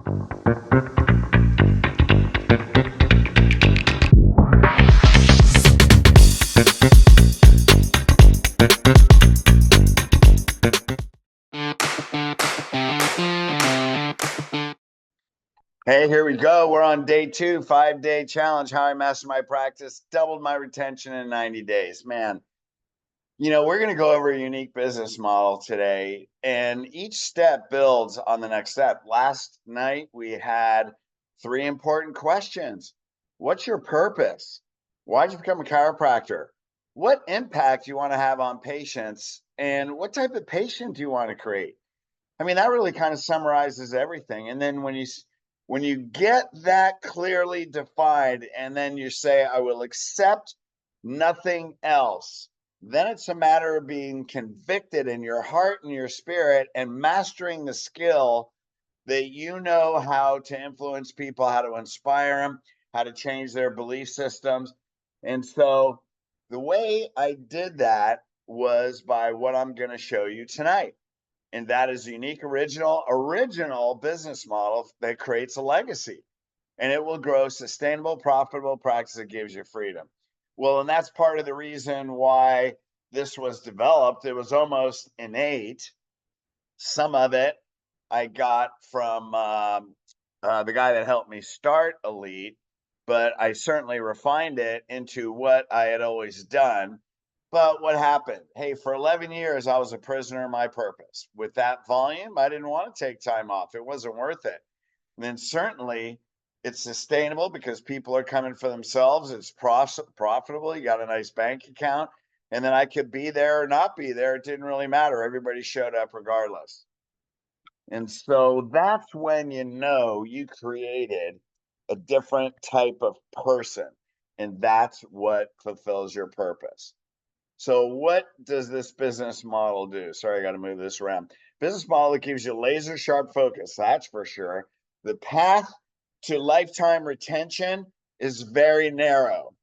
Hey, here we go. We're on day 2, 5-day challenge. How I mastered my practice, doubled my retention in 90 days. Man, we're going to go over a unique business model today, and each step builds on the next step. Last night, we had 3 important questions. What's your purpose? Why'd you become a chiropractor? What impact do you want to have on patients? And what type of patient do you want to create? I mean, that really kind of summarizes everything. And then when you get that clearly defined, and then you say, I will accept nothing else, then it's a matter of being convicted in your heart and your spirit and mastering the skill that you know how to influence people, how to inspire them, how to change their belief systems. And so the way I did that was by what I'm going to show you tonight. And that is a unique, original business model that creates a legacy, and it will grow sustainable, profitable practice that gives you freedom. Well, and that's part of the reason why this was developed. It was almost innate. Some of it I got from the guy that helped me start Elite, but I certainly refined it into what I had always done. But what happened? Hey, for 11 years, I was a prisoner of my purpose. With that volume, I didn't want to take time off. It wasn't worth it. And then certainly it's sustainable because people are coming for themselves. It's profitable. You got a nice bank account. And then I could be there or not be there. It didn't really matter. Everybody showed up regardless. And so that's when you created a different type of person. And that's what fulfills your purpose. So what does this business model do? Sorry, I got to move this around. Business model that gives you laser sharp focus, that's for sure. The path to lifetime retention is very narrow,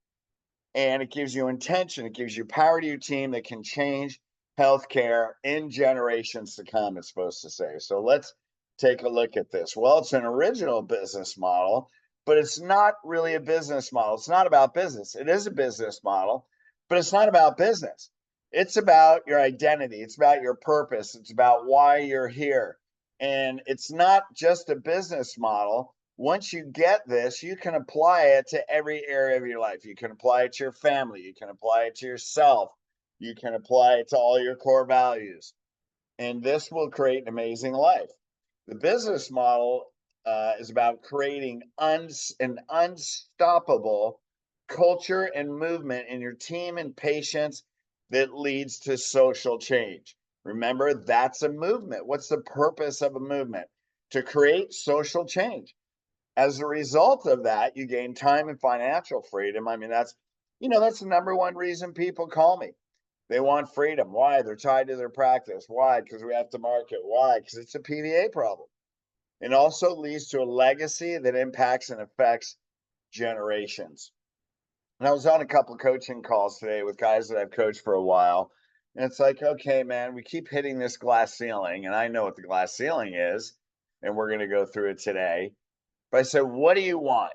and it gives you intention. It gives you power to your team that can change healthcare in generations to come, it's supposed to say. So let's take a look at this. Well, it's an original business model, but it's not really a business model. It's not about business. It is a business model, but it's not about business. It's about your identity. It's about your purpose. It's about why you're here. And it's not just a business model. Once you get this, you can apply it to every area of your life. You can apply it to your family. You can apply it to yourself. You can apply it to all your core values. And this will create an amazing life. The business model is about creating an unstoppable culture and movement in your team and patients that leads to social change. Remember, that's a movement. What's the purpose of a movement? To create social change. As a result of that, you gain time and financial freedom. I mean, that's the number one reason people call me. They want freedom. Why? They're tied to their practice. Why? Because we have to market. Why? Because it's a PVA problem. It also leads to a legacy that impacts and affects generations. And I was on a couple of coaching calls today with guys that I've coached for a while. And it's like, okay, man, we keep hitting this glass ceiling. And I know what the glass ceiling is. And we're going to go through it today. But I said, what do you want?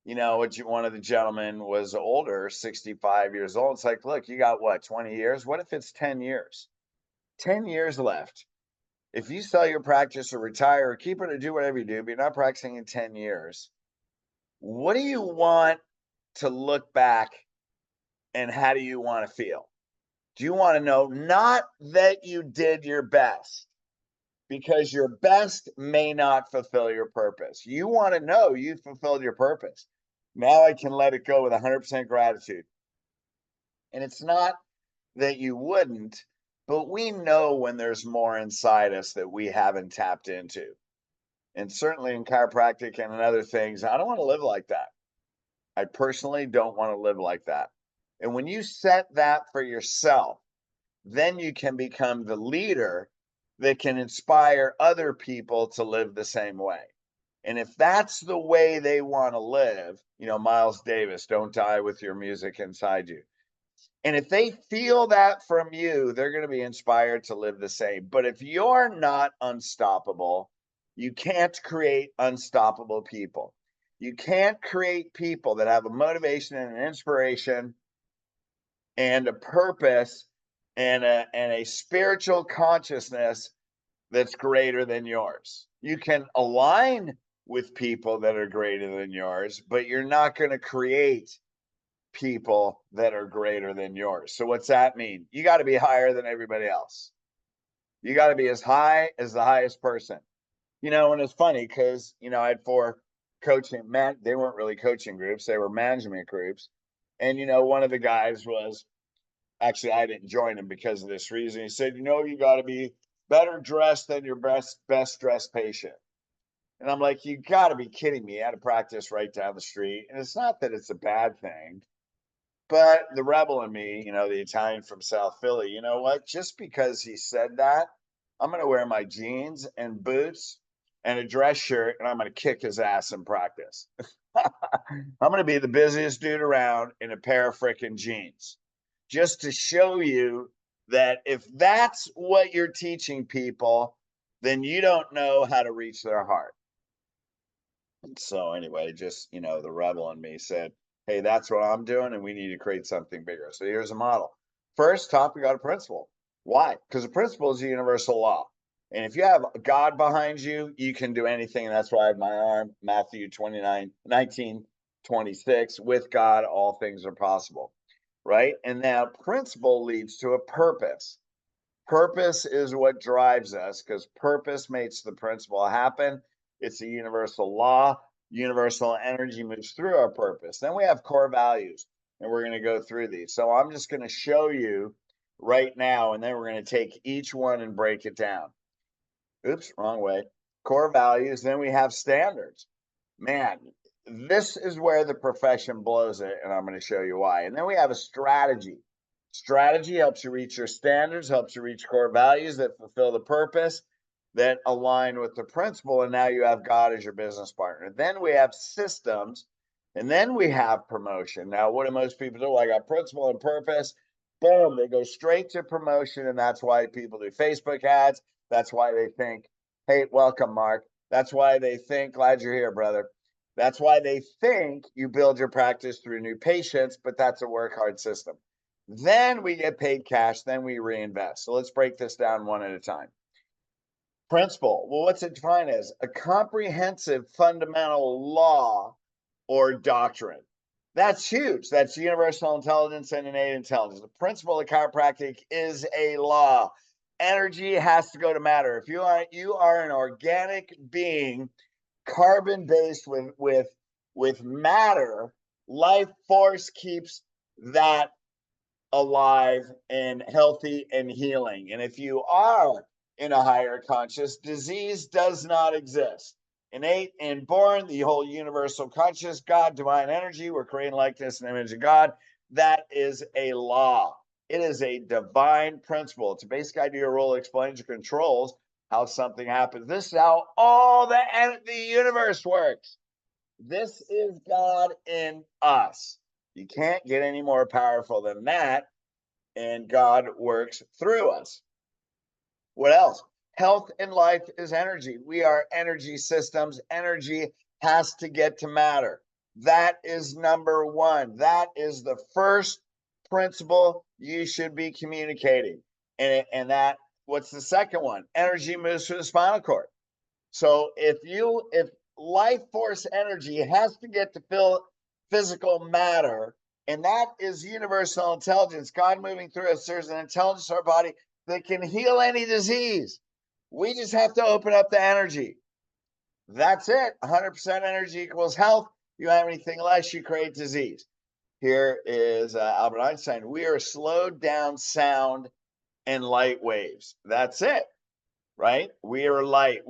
One of the gentlemen was older, 65 years old. It's like, look, you got what, 20 years? What if it's 10 years? 10 years left. If you sell your practice or retire or keep it or do whatever you do, but you're not practicing in 10 years, what do you want to look back and how do you want to feel? Do you want to know not that you did your best, because your best may not fulfill your purpose. You want to know you fulfilled your purpose. Now I can let it go with 100% gratitude. And it's not that you wouldn't, but we know when there's more inside us that we haven't tapped into. And certainly in chiropractic and in other things, I don't want to live like that. I personally don't want to live like that. And when you set that for yourself, then you can become the leader that can inspire other people to live the same way. And if that's the way they want to live, Miles Davis, don't die with your music inside you. And if they feel that from you, they're going to be inspired to live the same. But if you're not unstoppable, You can't create unstoppable people. You can't create people that have a motivation and an inspiration and a purpose and a spiritual consciousness that's greater than yours. You can align with people that are greater than yours, but you're not going to create people that are greater than yours. So what's that mean? You got to be higher than everybody else. You got to be as high as the highest person. And it's funny because, I had 4 coaching, they weren't really coaching groups, they were management groups. And, one of the guys was, actually, I didn't join him because of this reason. He said, you got to be better dressed than your best dressed patient. And I'm like, you got to be kidding me. I had to practice right down the street. And it's not that it's a bad thing, but the rebel in me, the Italian from South Philly, you know what? Just because he said that, I'm going to wear my jeans and boots and a dress shirt, and I'm going to kick his ass in practice. I'm going to be the busiest dude around in a pair of freaking jeans, just to show you that if that's what you're teaching people, then you don't know how to reach their heart. And so anyway, just, the rebel in me said, hey, that's what I'm doing, and we need to create something bigger. So here's a model. First, top, we got a principle. Why? Because the principle is a universal law. And if you have God behind you, you can do anything. And that's why I have my arm, Matthew 19:26, with God, all things are possible. Right? And now principle leads to a purpose. Purpose is what drives us because purpose makes the principle happen. It's a universal law. Universal energy moves through our purpose. Then we have core values, and we're going to go through these. So I'm just going to show you right now, and then we're going to take each one and break it down. Oops, wrong way. Core values. Then we have standards. Man, this is where the profession blows it, and I'm going to show you why. And then we have a strategy. Strategy helps you reach your standards, helps you reach core values that fulfill the purpose, that align with the principle, and now you have God as your business partner. Then we have systems, and then we have promotion. Now, what do most people do? I got principle and purpose. Boom, they go straight to promotion, and that's why people do Facebook ads. That's why they think, hey, welcome, Mark. That's why they think, glad you're here, brother. That's why they think you build your practice through new patients, but that's a work hard system. Then we get paid cash, then we reinvest. So let's break this down one at a time. Principle. Well, what's it defined as? A comprehensive fundamental law or doctrine. That's huge. That's universal intelligence and innate intelligence. The principle of chiropractic is a law. Energy has to go to matter. If you are an organic being, carbon based with matter, life force keeps that alive and healthy and healing. And if you are in a higher conscious, disease does not exist. Innate and born, the whole universal conscious, God, divine energy, we're creating likeness and image of God. That is a law. It is a divine principle. It's a basic idea, rule, explains, or controls how something happens. This is how all the universe works. This is God in us. You can't get any more powerful than that. And God works through us. What else? Health and life is energy. We are energy systems. Energy has to get to matter. That is number one. That is the first principle you should be communicating. And that, what's the second one? Energy moves through the spinal cord. So if life force energy has to get to physical matter, and that is universal intelligence, God moving through us, there's an intelligence in our body that can heal any disease. We just have to open up the energy. That's it. 100% energy equals health. You have anything less, you create disease. Here is Albert Einstein. We are slowed down sound and light waves. That's it. Right? We are light.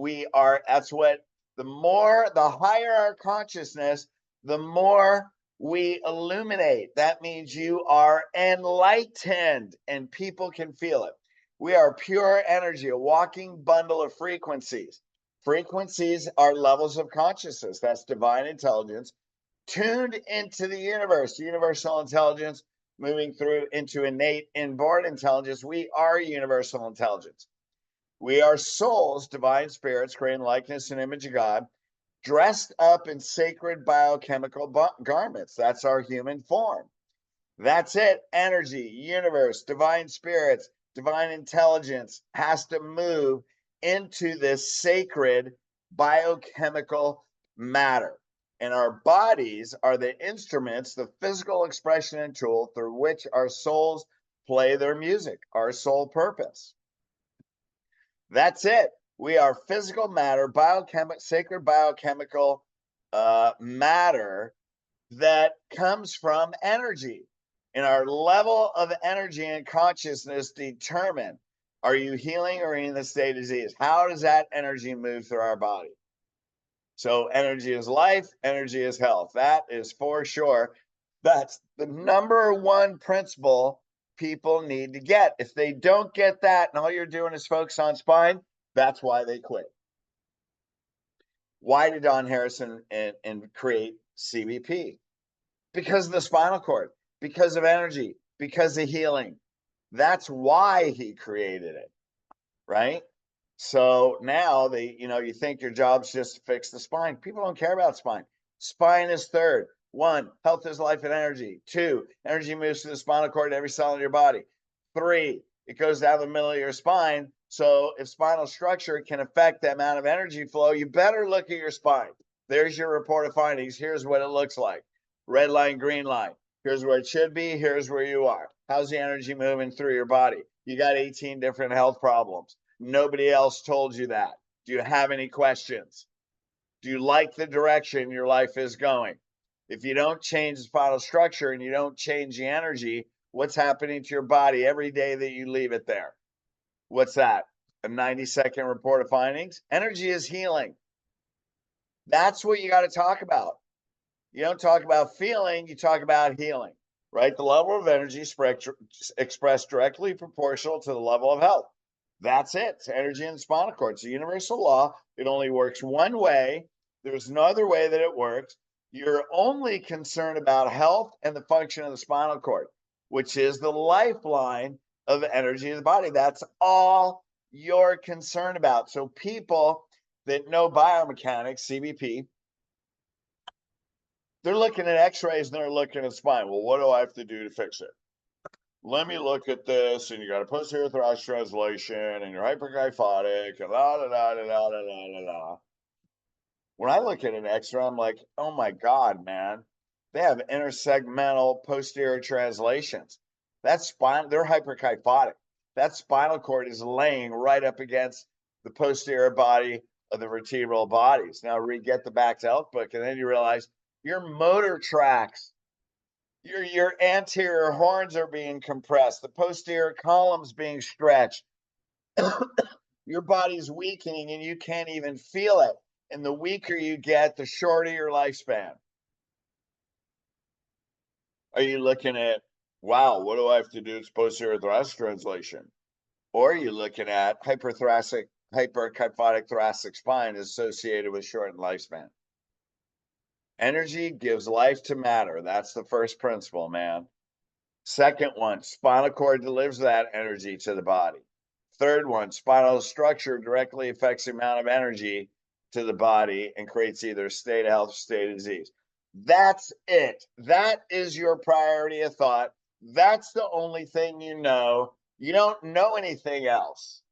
That's what, the higher our consciousness, the more we illuminate. That means you are enlightened and people can feel it. We are pure energy, a walking bundle of frequencies. Frequencies are levels of consciousness. That's divine intelligence tuned into the universe, universal intelligence moving through into innate inborn intelligence. We are universal intelligence. We are souls, divine spirits, created in likeness and image of God, dressed up in sacred biochemical garments. That's our human form. That's it. Energy, universe, divine spirits, divine intelligence has to move into this sacred biochemical matter. And our bodies are the instruments, the physical expression and tool through which our souls play their music, our soul purpose. That's it. We are physical matter, sacred biochemical matter that comes from energy. And our level of energy and consciousness determine, are you healing or in the state of disease? How does that energy move through our body? So energy is life, energy is health. That is for sure. That's the number one principle people need to get. If they don't get that and all you're doing is focus on spine, that's why they quit. Why did Don Harrison and create CBP? Because of the spinal cord, because of energy, because of healing. That's why he created it, right? So now you think your job's just to fix the spine. People don't care about spine. Spine is third. One, health is life and energy. Two, energy moves through the spinal cord to every cell in your body. Three, it goes down the middle of your spine. So if spinal structure can affect the amount of energy flow, you better look at your spine. There's your report of findings. Here's what it looks like. Red line, green line. Here's where it should be. Here's where you are. How's the energy moving through your body? You got 18 different health problems. Nobody else told you that. Do you have any questions? Do you like the direction your life is going? If you don't change the spinal structure and you don't change the energy, what's happening to your body every day that you leave it there? What's that? A 90-second report of findings? Energy is healing. That's what you got to talk about. You don't talk about feeling, you talk about healing, right? The level of energy expressed directly proportional to the level of health. That's it. It's energy in the spinal cord. It's a universal law. It only works one way. There's no other way that it works. You're only concerned about health and the function of the spinal cord, which is the lifeline of the energy of the body. That's all you're concerned about. So people that know biomechanics, CBP, they're looking at x-rays and they're looking at spine. Well, what do I have to do to fix it? Let me look at this, and you got a posterior thoracic translation, and you're hyperkyphotic, and la la la la la la la la. When I look at an X-ray, I'm like, oh my God, man, they have intersegmental posterior translations. That's spine. They're hyperkyphotic. That spinal cord is laying right up against the posterior body of the vertebral bodies. Now, get the back to health book, and then you realize your motor tracks. Your anterior horns are being compressed. The posterior column's being stretched. Your body's weakening and you can't even feel it. And the weaker you get, the shorter your lifespan. Are you looking at, wow, what do I have to do to posterior thoracic translation? Or are you looking at hyperkyphotic thoracic spine associated with shortened lifespan? Energy gives life to matter. That's the first principle, man. Second one, spinal cord delivers that energy to the body. Third one, spinal structure directly affects the amount of energy to the body and creates either state of health or state of disease. That's it. That is your priority of thought. That's the only thing you know. You don't know anything else.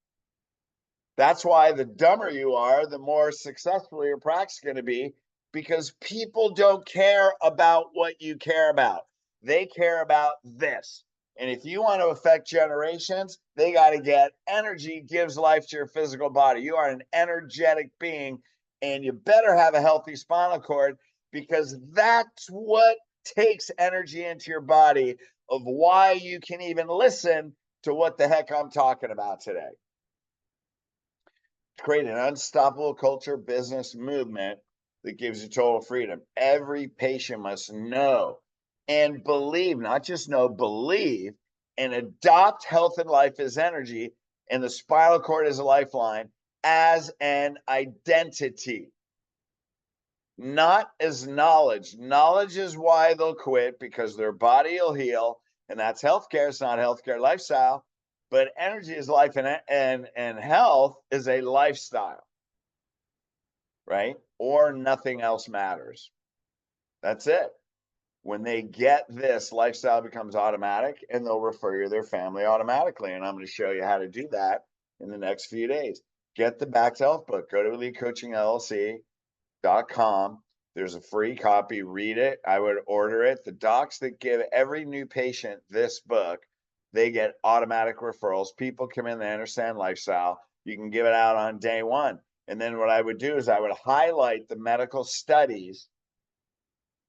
That's why the dumber you are, the more successful your practice is going to be, because people don't care about what you care about. They care about this. And if you want to affect generations, they got to get energy gives life to your physical body. You are an energetic being, and you better have a healthy spinal cord, because that's what takes energy into your body, of why you can even listen to what the heck I'm talking about today. Create an unstoppable culture business movement that gives you total freedom. Every patient must know and believe, not just know, believe, and adopt health and life as energy and the spinal cord as a lifeline, as an identity, not as knowledge. Knowledge is why they'll quit, because their body will heal, and that's healthcare. It's not healthcare lifestyle. But energy is life, and health is a lifestyle, right? Or nothing else matters. That's it. When they get this, lifestyle becomes automatic, and they'll refer you their family automatically. And I'm going to show you how to do that in the next few days. Get the Back to Health book. Go to EliteCoachingLLC.com. There's a free copy. Read it. I would order it. The docs that give every new patient this book, they get automatic referrals. People come in, they understand lifestyle. You can give it out on day one. And then what I would do is I would highlight the medical studies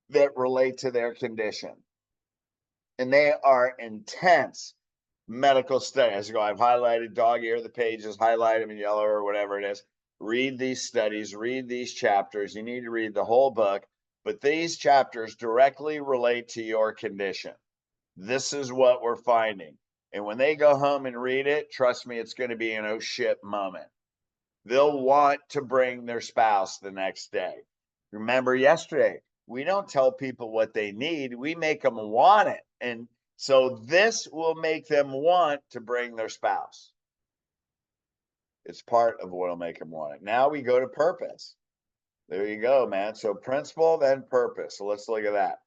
that relate to their condition. And they are intense medical studies. I've highlighted dog ear, the pages, highlight them in yellow or whatever it is. Read these studies, read these chapters. You need to read the whole book, but these chapters directly relate to your condition. This is what we're finding. And when they go home and read it, trust me, it's going to be an oh shit moment. They'll want to bring their spouse the next day. Remember yesterday, we don't tell people what they need, we make them want it. And so this will make them want to bring their spouse. It's part of what will make them want it. Now we go to purpose. There you go, man. So principle, then purpose. So let's look at that.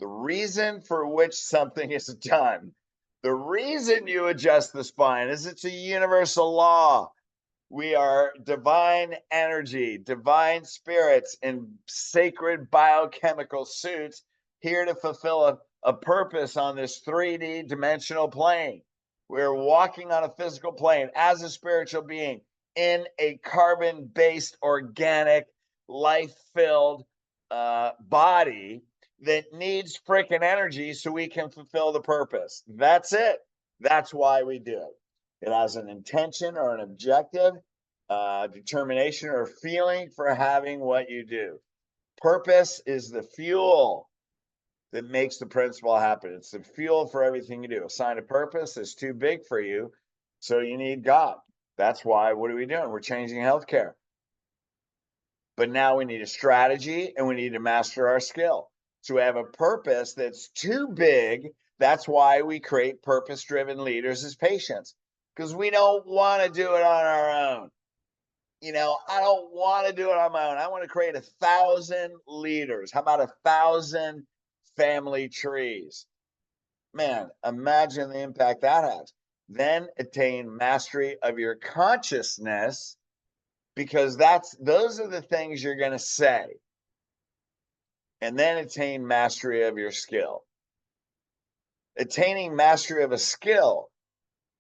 The reason for which something is done, the reason you adjust the spine is it's a universal law. We are divine energy, divine spirits in sacred biochemical suits here to fulfill a purpose on this 3D dimensional plane. We're walking on a physical plane as a spiritual being in a carbon-based, organic, life-filled body that needs freaking energy so we can fulfill the purpose. That's it. That's why we do it. It has an intention or an objective, determination or feeling for having what you do. Purpose is the fuel that makes the principle happen. It's the fuel for everything you do. A sign of purpose is too big for you, so you need God. That's why, what are we doing? We're changing healthcare. But now we need a strategy and we need to master our skill. So we have a purpose that's too big. That's why we create purpose-driven leaders as patients, because we don't want to do it on our own. You know, I don't want to do it on my own. I want to create 1,000 leaders. How about 1,000 family trees? Man, imagine the impact that has. Then attain mastery of your consciousness, because those are the things you're going to say. And then attain mastery of your skill. Attaining mastery of a skill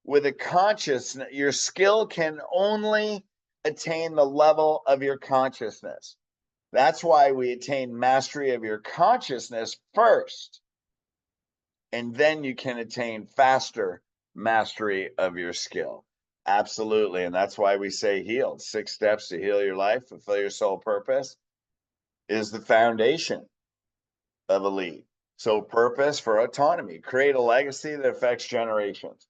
with a consciousness, your skill can only attain the level of your consciousness. That's why we attain mastery of your consciousness first. And then you can attain faster mastery of your skill. Absolutely. And that's why we say healed. 6 steps to heal your life, fulfill your soul purpose is the foundation of Elite. So purpose for autonomy, create a legacy that affects generations.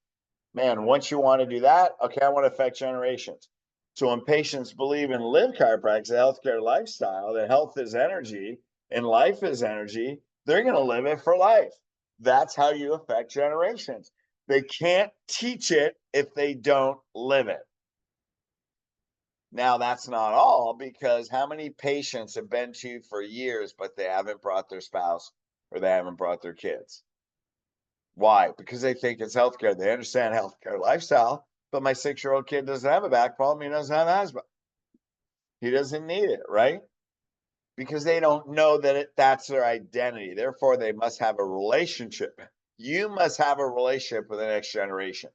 Man, once you want to do that, okay, I want to affect generations. So when patients believe and live chiropractic, a healthcare lifestyle, that health is energy and life is energy, they're going to live it for life. That's how you affect generations. They can't teach it if they don't live it. Now, that's not all, because how many patients have been to you for years, but they haven't brought their spouse or they haven't brought their kids? Why? Because they think it's healthcare. They understand healthcare lifestyle, but my 6-year-old kid doesn't have a back problem. He doesn't have asthma. He doesn't need it, right? Because they don't know that that's their identity. Therefore, they must have a relationship. You must have a relationship with the next generation.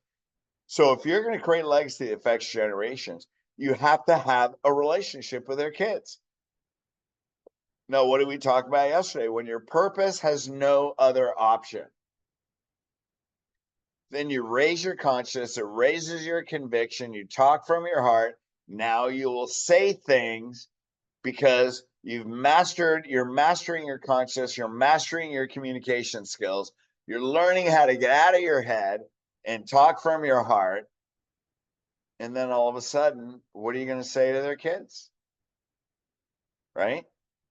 So if you're going to create a legacy that affects generations, you have to have a relationship with their kids. Now, what did we talk about yesterday? When your purpose has no other option, then you raise your consciousness, it raises your conviction, you talk from your heart. Now you will say things because you're mastering your consciousness, you're mastering your communication skills, you're learning how to get out of your head and talk from your heart. And then all of a sudden, what are you going to say to their kids? Right?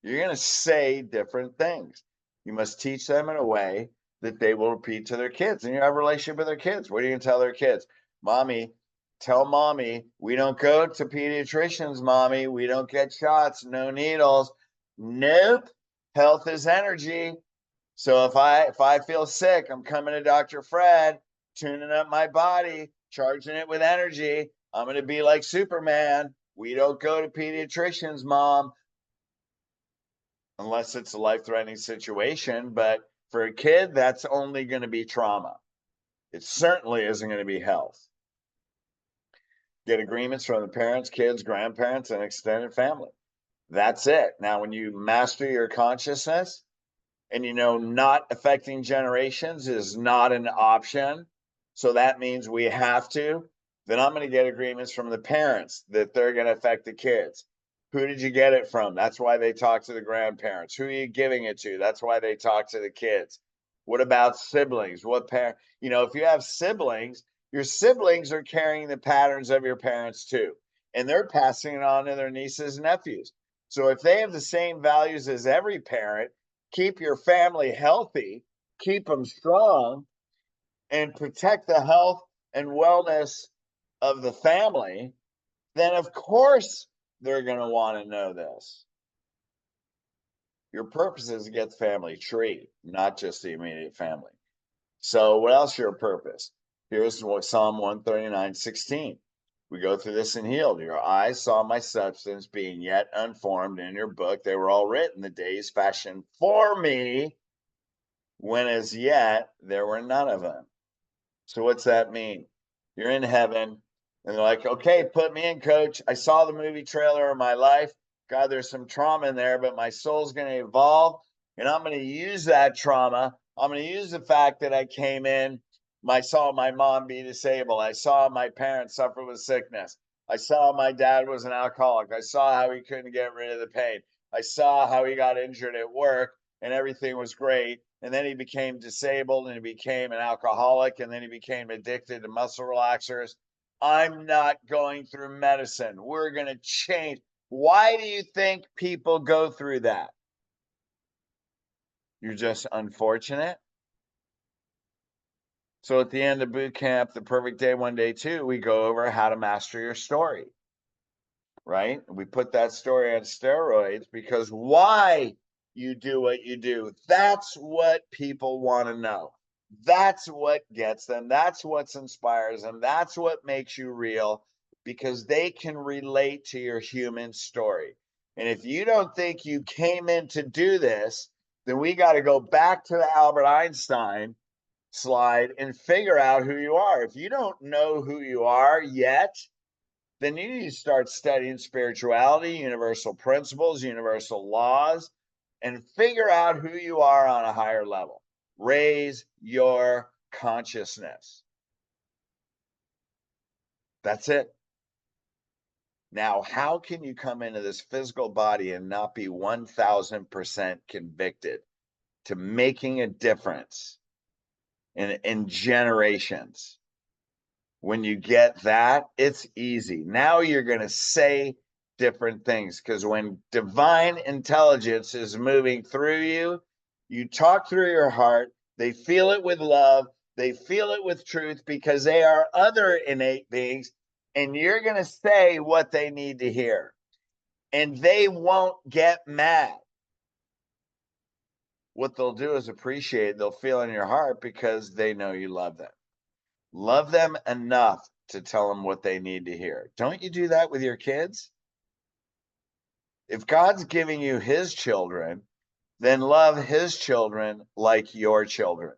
You're going to say different things. You must teach them in a way that they will repeat to their kids, and you have a relationship with their kids. What are you going to tell their kids? Mommy, tell mommy we don't go to pediatricians, mommy. We don't get shots, no needles. Nope. Health is energy. So if I feel sick, I'm coming to Dr. Fred, tuning up my body, charging it with energy. I'm going to be like Superman. We don't go to pediatricians, mom, unless it's a life-threatening situation. But for a kid, that's only going to be trauma. It certainly isn't going to be health. Get agreements from the parents, kids, grandparents, and extended family. That's it. Now, when you master your consciousness, and not affecting generations is not an option, so that means we have to, then I'm going to get agreements from the parents that they're going to affect the kids. Who did you get it from? That's why they talk to the grandparents. Who are you giving it to? That's why they talk to the kids. What about siblings? What parent? If you have siblings, your siblings are carrying the patterns of your parents too, and they're passing it on to their nieces and nephews. So if they have the same values as every parent, keep your family healthy, keep them strong, and protect the health and wellness of the family, then of course they're going to want to know this. Your purpose is to get the family tree, not just the immediate family. So what else is your purpose? Here's what Psalm 139:16. We go through this in Healed. Your eyes saw my substance being yet unformed in your book. They were all written, the days fashioned for me, when as yet there were none of them. So what's that mean? You're in heaven, and they're like, okay, put me in, coach. I saw the movie trailer of my life. God, there's some trauma in there, but my soul's going to evolve, and I'm going to use that trauma. I'm going to use the fact that I came in. I saw my mom be disabled. I saw my parents suffer with sickness. I saw my dad was an alcoholic. I saw how he couldn't get rid of the pain. I saw how he got injured at work and everything was great. And then he became disabled and he became an alcoholic, and then he became addicted to muscle relaxers. I'm not going through medicine. We're going to change. Why do you think people go through that? You're just unfortunate. So at the end of boot camp, the perfect day, one day, two, we go over how to master your story, right? We put that story on steroids because why you do what you do. That's what people want to know. That's what gets them. That's what inspires them. That's what makes you real, because they can relate to your human story. And if you don't think you came in to do this, then we got to go back to the Albert Einstein slide and figure out who you are. If you don't know who you are yet, then you need to start studying spirituality, universal principles, universal laws, and figure out who you are on a higher level. Raise your consciousness. That's it. Now, how can you come into this physical body and not be 1000% convicted to making a difference in generations? When you get that, it's easy. Now you're going to say different things, because when divine intelligence is moving through you, you talk through your heart. They feel it with love. They feel it with truth, because they are other innate beings, and you're going to say what they need to hear, and they won't get mad. What they'll do is appreciate. They'll feel in your heart because they know you love them. Love them enough to tell them what they need to hear. Don't you do that with your kids? If God's giving you his children, then love his children like your children.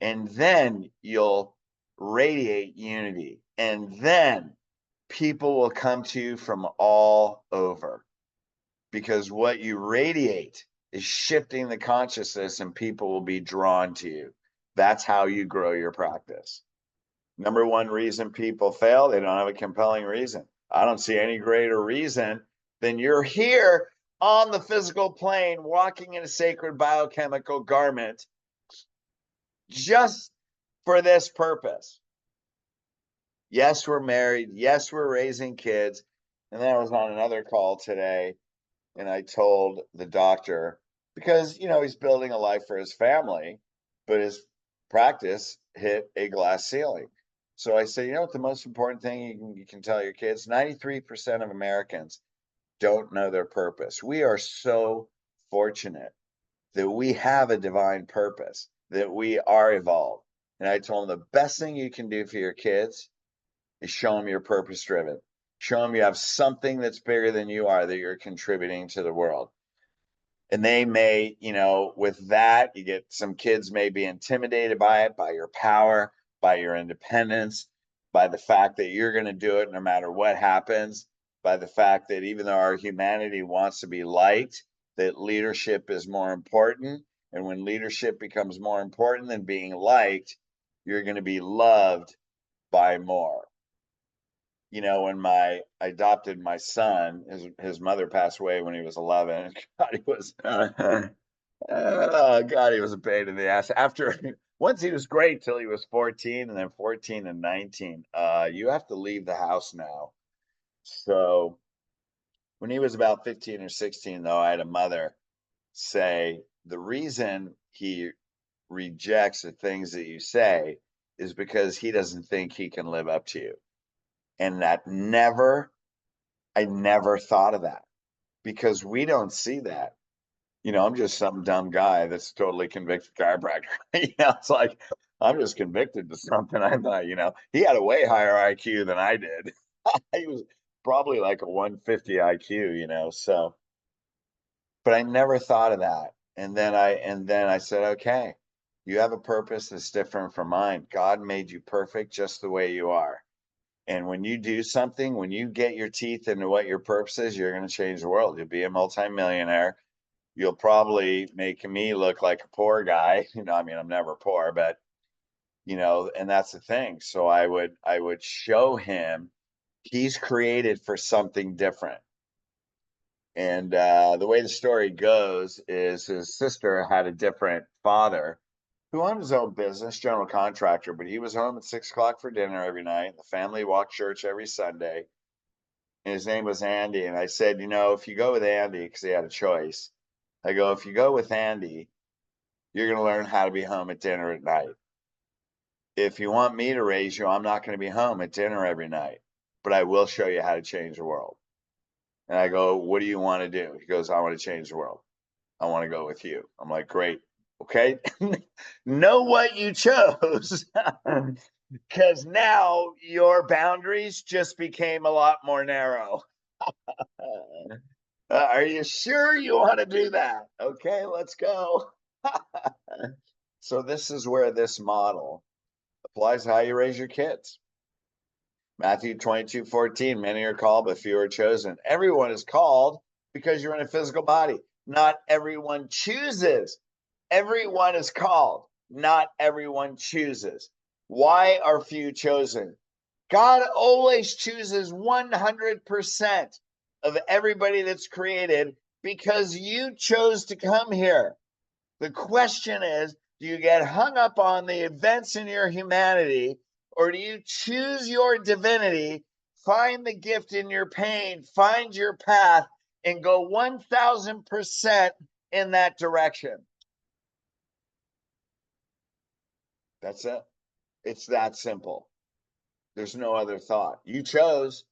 And then you'll radiate unity. And then people will come to you from all over, because what you radiate is shifting the consciousness, and people will be drawn to you. That's how you grow your practice. Number one reason people fail, they don't have a compelling reason. I don't see any greater reason than you're here on the physical plane, walking in a sacred biochemical garment just for this purpose. Yes, we're married. Yes, we're raising kids. And then I was on another call today, and I told the doctor, because, he's building a life for his family, but his practice hit a glass ceiling. So I say, you know what the most important thing you can tell your kids? 93% of Americans don't know their purpose. We are so fortunate that we have a divine purpose, that we are evolved. And I told them the best thing you can do for your kids is show them you're purpose driven. Show them you have something that's bigger than you are that you're contributing to the world. And they may, with that, you get some kids may be intimidated by it, by your power, by your independence, by the fact that you're going to do it no matter what happens, by the fact that even though our humanity wants to be liked, that leadership is more important. And when leadership becomes more important than being liked, you're going to be loved by more. When I adopted my son, his mother passed away when he was 11. God, he was oh God, he was a pain in the ass. After once he was great till he was 14, and then 14 and 19. You have to leave the house now. So when he was about 15 or 16, though, I had a mother say the reason he rejects the things that you say is because he doesn't think he can live up to you. And I never thought of that because we don't see that. I'm just some dumb guy that's totally convicted chiropractor. It's like I'm just convicted to something. I thought, he had a way higher IQ than I did. He was probably like a 150 IQ, so but I never thought of that. And then I said, okay, you have a purpose that's different from mine. God made you perfect just the way you are. And when you do something, when you get your teeth into what your purpose is, you're going to change the world. You'll be a multimillionaire. You'll probably make me look like a poor guy. I mean, I'm never poor, but and that's the thing. So I would show him he's created for something different. And the way the story goes is his sister had a different father who owned his own business, general contractor, but he was home at 6 o'clock for dinner every night. The family walked church every Sunday. And his name was Andy. And I said, if you go with Andy, because he had a choice, I go, if you go with Andy, you're going to learn how to be home at dinner at night. If you want me to raise you, I'm not going to be home at dinner every night, but I will show you how to change the world. And I go, what do you want to do? He goes, I want to change the world. I want to go with you. I'm like, great. Okay. Know what you chose. Because now your boundaries just became a lot more narrow. Are you sure you want to do that? Okay, let's go. So this is where this model applies to how you raise your kids. Matthew 22:14, many are called, but few are chosen. Everyone is called because you're in a physical body. Not everyone chooses. Everyone is called. Not everyone chooses. Why are few chosen? God always chooses 100% of everybody that's created because you chose to come here. The question is, do you get hung up on the events in your humanity, or do you choose your divinity, find the gift in your pain, find your path, and go 1000% in that direction? That's it. It's that simple. There's no other thought. You chose,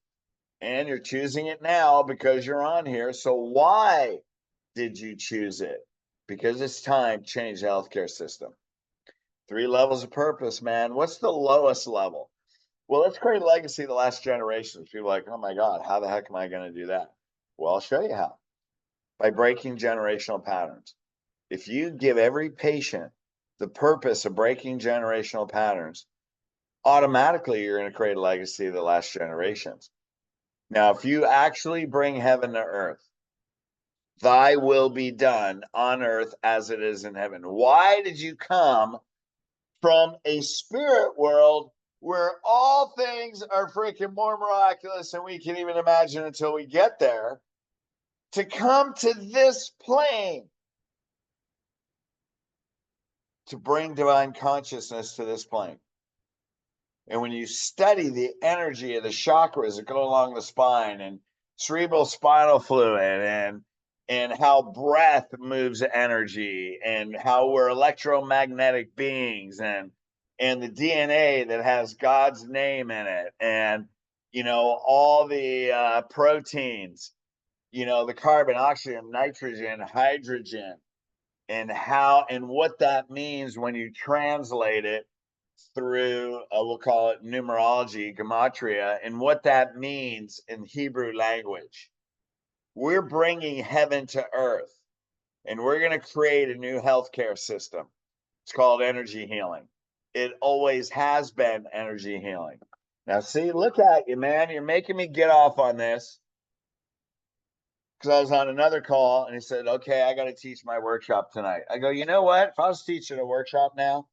and you're choosing it now because you're on here. So why did you choose it? Because it's time to change the healthcare system. 3 levels of purpose, man. What's the lowest level? Well, let's create a legacy of the last generations. People are like, oh my God, how the heck am I going to do that? Well, I'll show you how. By breaking generational patterns. If you give every patient the purpose of breaking generational patterns, automatically you're going to create a legacy of the last generations. Now, if you actually bring heaven to earth, thy will be done on earth as it is in heaven. Why did you come from a spirit world where all things are freaking more miraculous than we can even imagine until we get there, to come to this plane to bring divine consciousness to this plane? And when you study the energy of the chakras that go along the spine and cerebral spinal fluid and how breath moves energy and how we're electromagnetic beings and and the DNA that has God's name in it, and all the proteins, the carbon, oxygen, nitrogen, hydrogen, and how and what that means when you translate it through we'll call it numerology, gematria, and what that means in Hebrew language. We're bringing heaven to earth, and we're going to create a new healthcare system. It's called energy healing. It always has been energy healing. Now, see, look at you, man. You're making me get off on this, because I was on another call and he said, okay, I got to teach my workshop tonight. I go, you know what? If I was teaching a workshop now,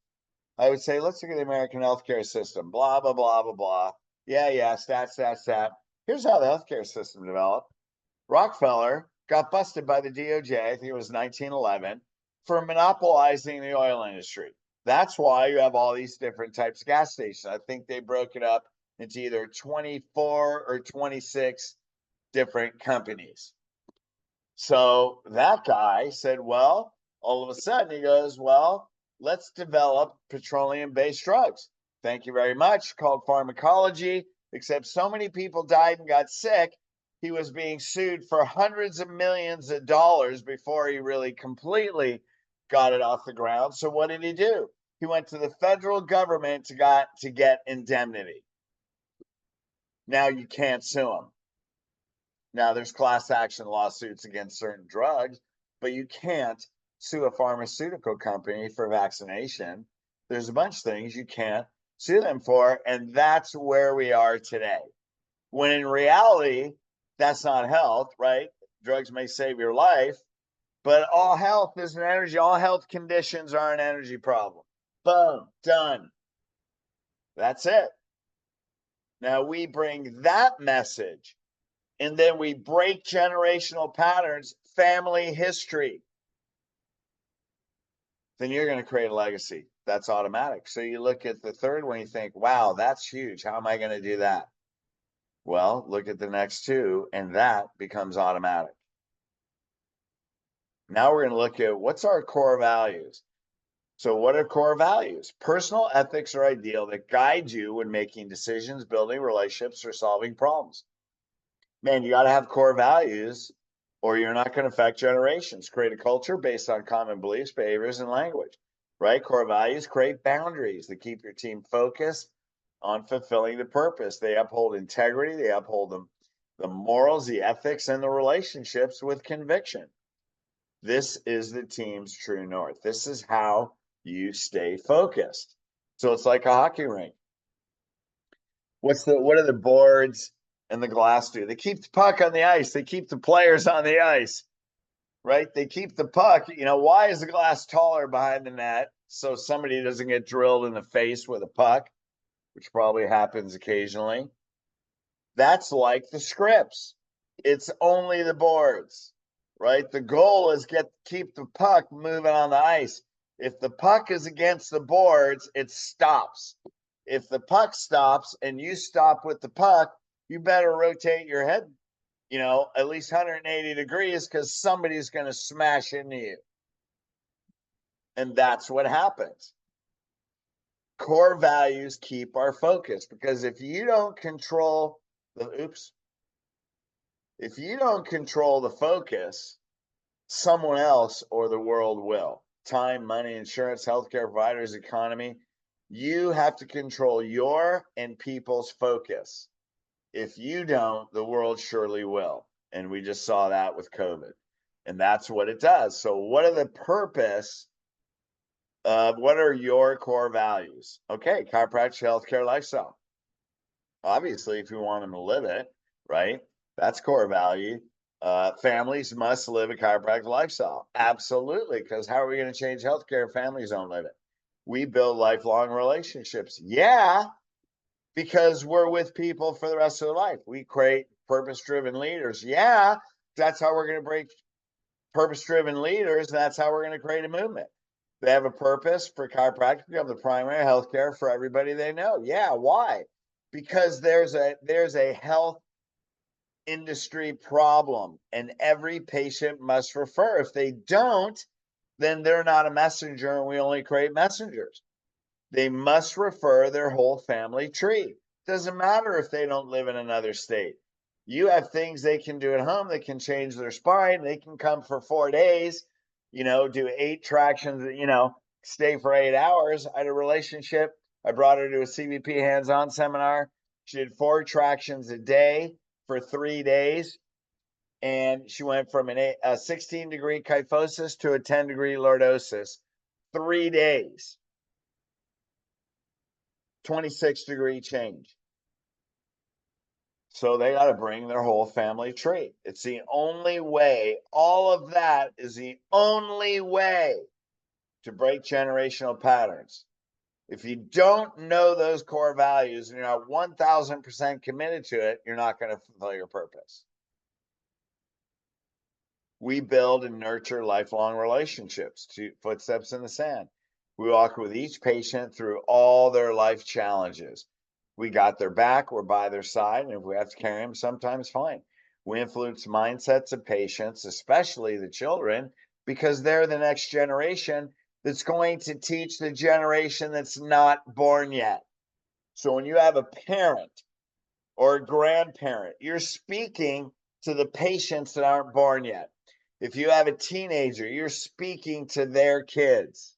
I would say, let's look at the American healthcare system, blah, blah, blah, blah, blah. Yeah, stat. Here's how the healthcare system developed. Rockefeller got busted by the DOJ, I think it was 1911, for monopolizing the oil industry. That's why you have all these different types of gas stations. I think they broke it up into either 24 or 26 different companies. So that guy said, well, all of a sudden he goes, well, let's develop petroleum-based drugs. Thank you very much. Called pharmacology, except so many people died and got sick. He was being sued for hundreds of millions of dollars before he really completely got it off the ground. So what did he do? He went to the federal government to get indemnity. Now you can't sue him. Now, there's class action lawsuits against certain drugs, but you can't sue a pharmaceutical company for vaccination. There's a bunch of things you can't sue them for, and that's where we are today. When in reality, that's not health, right? Drugs may save your life, but all health is an energy. All health conditions are an energy problem. Boom, done. That's it. Now, we bring that message, and then we break generational patterns, family history. Then you're going to create a legacy. That's automatic. So you look at the third one, you think, wow, that's huge. How am I going to do that? Well, look at the next two, and that becomes automatic. Now we're going to look at what's our core values. So what are core values? Personal ethics or ideal that guide you when making decisions, building relationships, or solving problems. Man, you got to have core values or you're not going to affect generations. Create a culture based on common beliefs, behaviors, and language, right? Core values create boundaries that keep your team focused on fulfilling the purpose. They uphold integrity. They uphold the morals, the ethics, and the relationships with conviction. This is the team's true north. This is how you stay focused. So it's like a hockey rink. What are the boards and the glass do? They keep the puck on the ice. They keep the players on the ice, right? They keep the puck. Why is the glass taller behind the net? So somebody doesn't get drilled in the face with a puck, which probably happens occasionally. That's like the scripts. It's only the boards, right? The goal is keep the puck moving on the ice. If the puck is against the boards, it stops. If the puck stops and you stop with the puck, you better rotate your head, at least 180 degrees, because somebody's going to smash into you. And that's what happens. Core values keep our focus, because if you don't control if you don't control the focus, someone else or the world will. Time, money, insurance, healthcare providers, economy. You have to control your and people's focus. If you don't, the world surely will. And we just saw that with COVID. And that's what it does. So what are the purpose of what are your core values? Okay, chiropractic, healthcare, lifestyle. Obviously, if you want them to live it, right? That's core value. Families must live a chiropractic lifestyle. Absolutely, because how are we going to change healthcare if families don't live it? We build lifelong relationships. Yeah, because we're with people for the rest of their life. We create purpose-driven leaders. Yeah, that's how we're going to break purpose-driven leaders. And that's how we're going to create a movement. They have a purpose for chiropractic to become the primary healthcare for everybody they know. Yeah, why? Because there's a health industry problem, and every patient must refer. If they don't, then they're not a messenger, and we only create messengers. They must refer their whole family tree. Doesn't matter if they don't live in another state. You have things they can do at home that can change their spine. They can come for 4 days, do 8 tractions, stay for 8 hours. I had a relationship. I brought her to a CVP hands-on seminar. She did 4 tractions a day for 3 days. And she went from a 16-degree kyphosis to a 10-degree lordosis. 3 days. 26-degree change. So they got to bring their whole family tree. It's the only way. All of that is the only way to break generational patterns. If you don't know those core values and you're not 1000% committed to it, you're not going to fulfill your purpose. We build and nurture lifelong relationships, footsteps in the sand. We walk with each patient through all their life challenges. We got their back, we're by their side, and if we have to carry them, sometimes fine. We influence mindsets of patients, especially the children, because they're the next generation that's going to teach the generation that's not born yet. So when you have a parent or a grandparent, you're speaking to the patients that aren't born yet. If you have a teenager, you're speaking to their kids.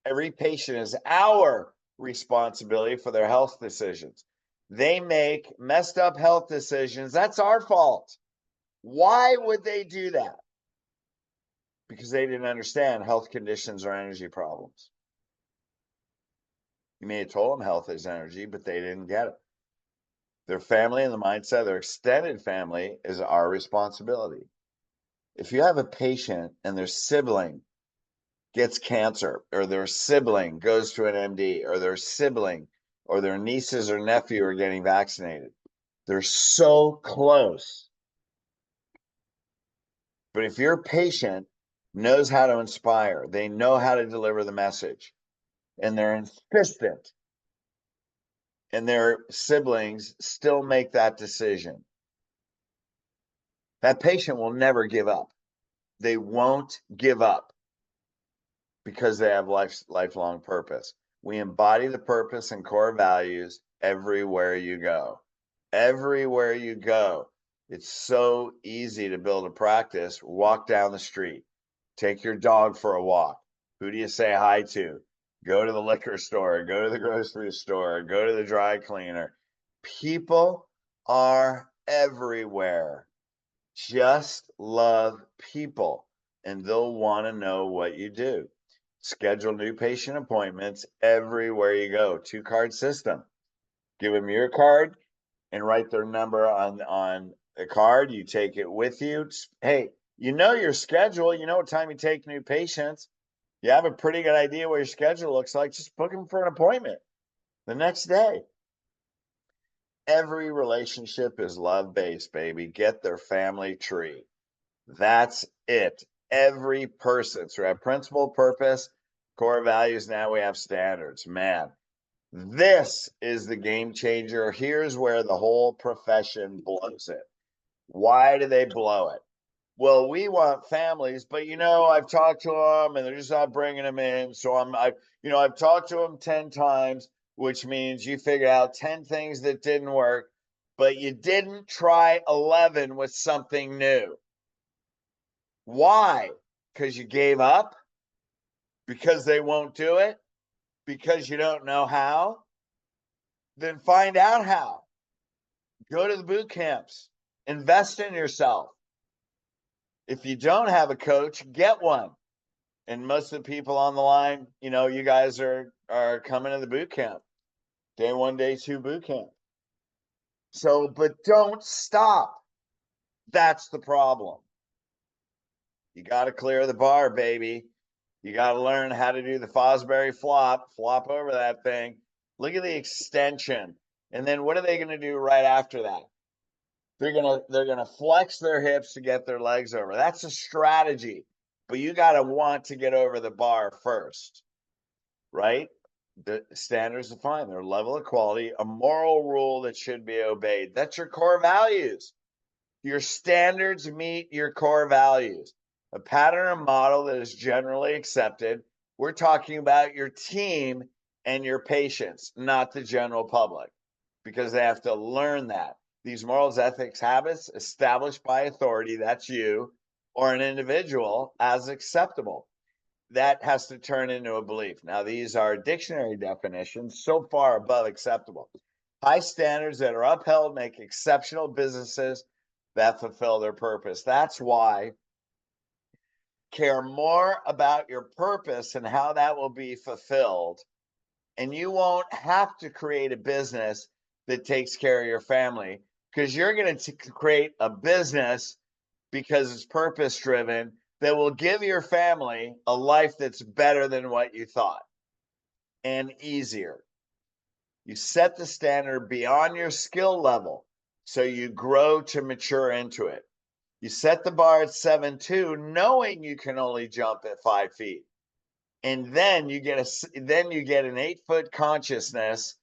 Every patient is our responsibility for their health decisions. They make messed up health decisions. That's our fault. Why would they do that? Because they didn't understand health conditions or energy problems. You may have told them health is energy, but they didn't get it. Their family and the mindset of their extended family is our responsibility. If you have a patient and their sibling gets cancer, or their sibling goes to an MD, or their sibling or their nieces or nephew are getting vaccinated, they're so close. But if your patient knows how to inspire, they know how to deliver the message, and they're insistent, and their siblings still make that decision, that patient will never give up. They won't give up because they have lifelong purpose. We embody the purpose and core values everywhere you go. Everywhere you go. It's so easy to build a practice. Walk down the street. Take your dog for a walk. Who do you say hi to? Go to the liquor store. Go to the grocery store. Go to the dry cleaner. People are everywhere. Just love people, and they'll want to know what you do. Schedule new patient appointments everywhere you go. 2-card system. Give them your card and write their number on the card. You take it with you. Hey, you know your schedule. You know what time you take new patients. You have a pretty good idea what your schedule looks like. Just book them for an appointment the next day. Every relationship is love-based, baby. Get their family tree. That's it. Every person. So we have principle, purpose, core values. Now we have standards. Man, this is the game changer. Here's where the whole profession blows it. Why do they blow it? Well, we want families, but I've talked to them and they're just not bringing them in. So I've talked to them 10 times, which means you figured out 10 things that didn't work, but you didn't try 11 with something new. Why? Because you gave up? Because they won't do it? Because you don't know how? Then find out how. Go to the boot camps. Invest in yourself. If you don't have a coach, get one. And most of the people on the line, you guys are coming to the boot camp. Day 1, day 2 boot camp. So, but don't stop. That's the problem. You got to clear the bar, baby. You got to learn how to do the Fosbury flop over that thing. Look at the extension. And then what are they going to do right after that? They're going to flex their hips to get their legs over. That's a strategy. But you got to want to get over the bar first, right? The standards define their level of quality, a moral rule that should be obeyed. That's your core values. Your standards meet your core values. A pattern or model that is generally accepted We're talking about your team and your patients, not the general public, because they have to learn that. These morals, ethics, habits established by authority, that's you, or an individual, as acceptable. That has to turn into a belief. Now, these are dictionary definitions so far above acceptable. High standards that are upheld make exceptional businesses that fulfill their purpose. That's why care more about your purpose and how that will be fulfilled. And you won't have to create a business that takes care of your family, because you're going to create a business because it's purpose driven that will give your family a life that's better than what you thought and easier. You set the standard beyond your skill level, so you grow to mature into it. You set the bar at 7'2", knowing you can only jump at 5 feet. And then you get an 8-foot consciousness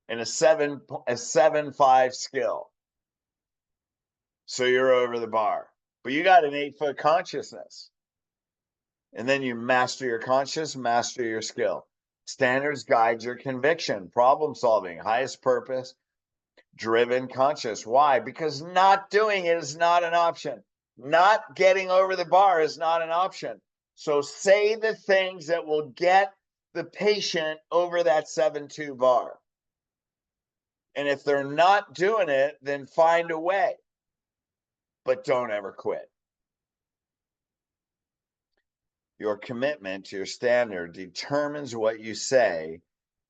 and a 7'5" skill. So you're over the bar. But you got an 8-foot consciousness. And then you master your conscious, master your skill. Standards guide your conviction, problem solving, highest purpose, driven conscious. Why? Because not doing it is not an option. Not getting over the bar is not an option. So say the things that will get the patient over that 7'2" bar. And if they're not doing it, then find a way. But don't ever quit. Your commitment to your standard determines what you say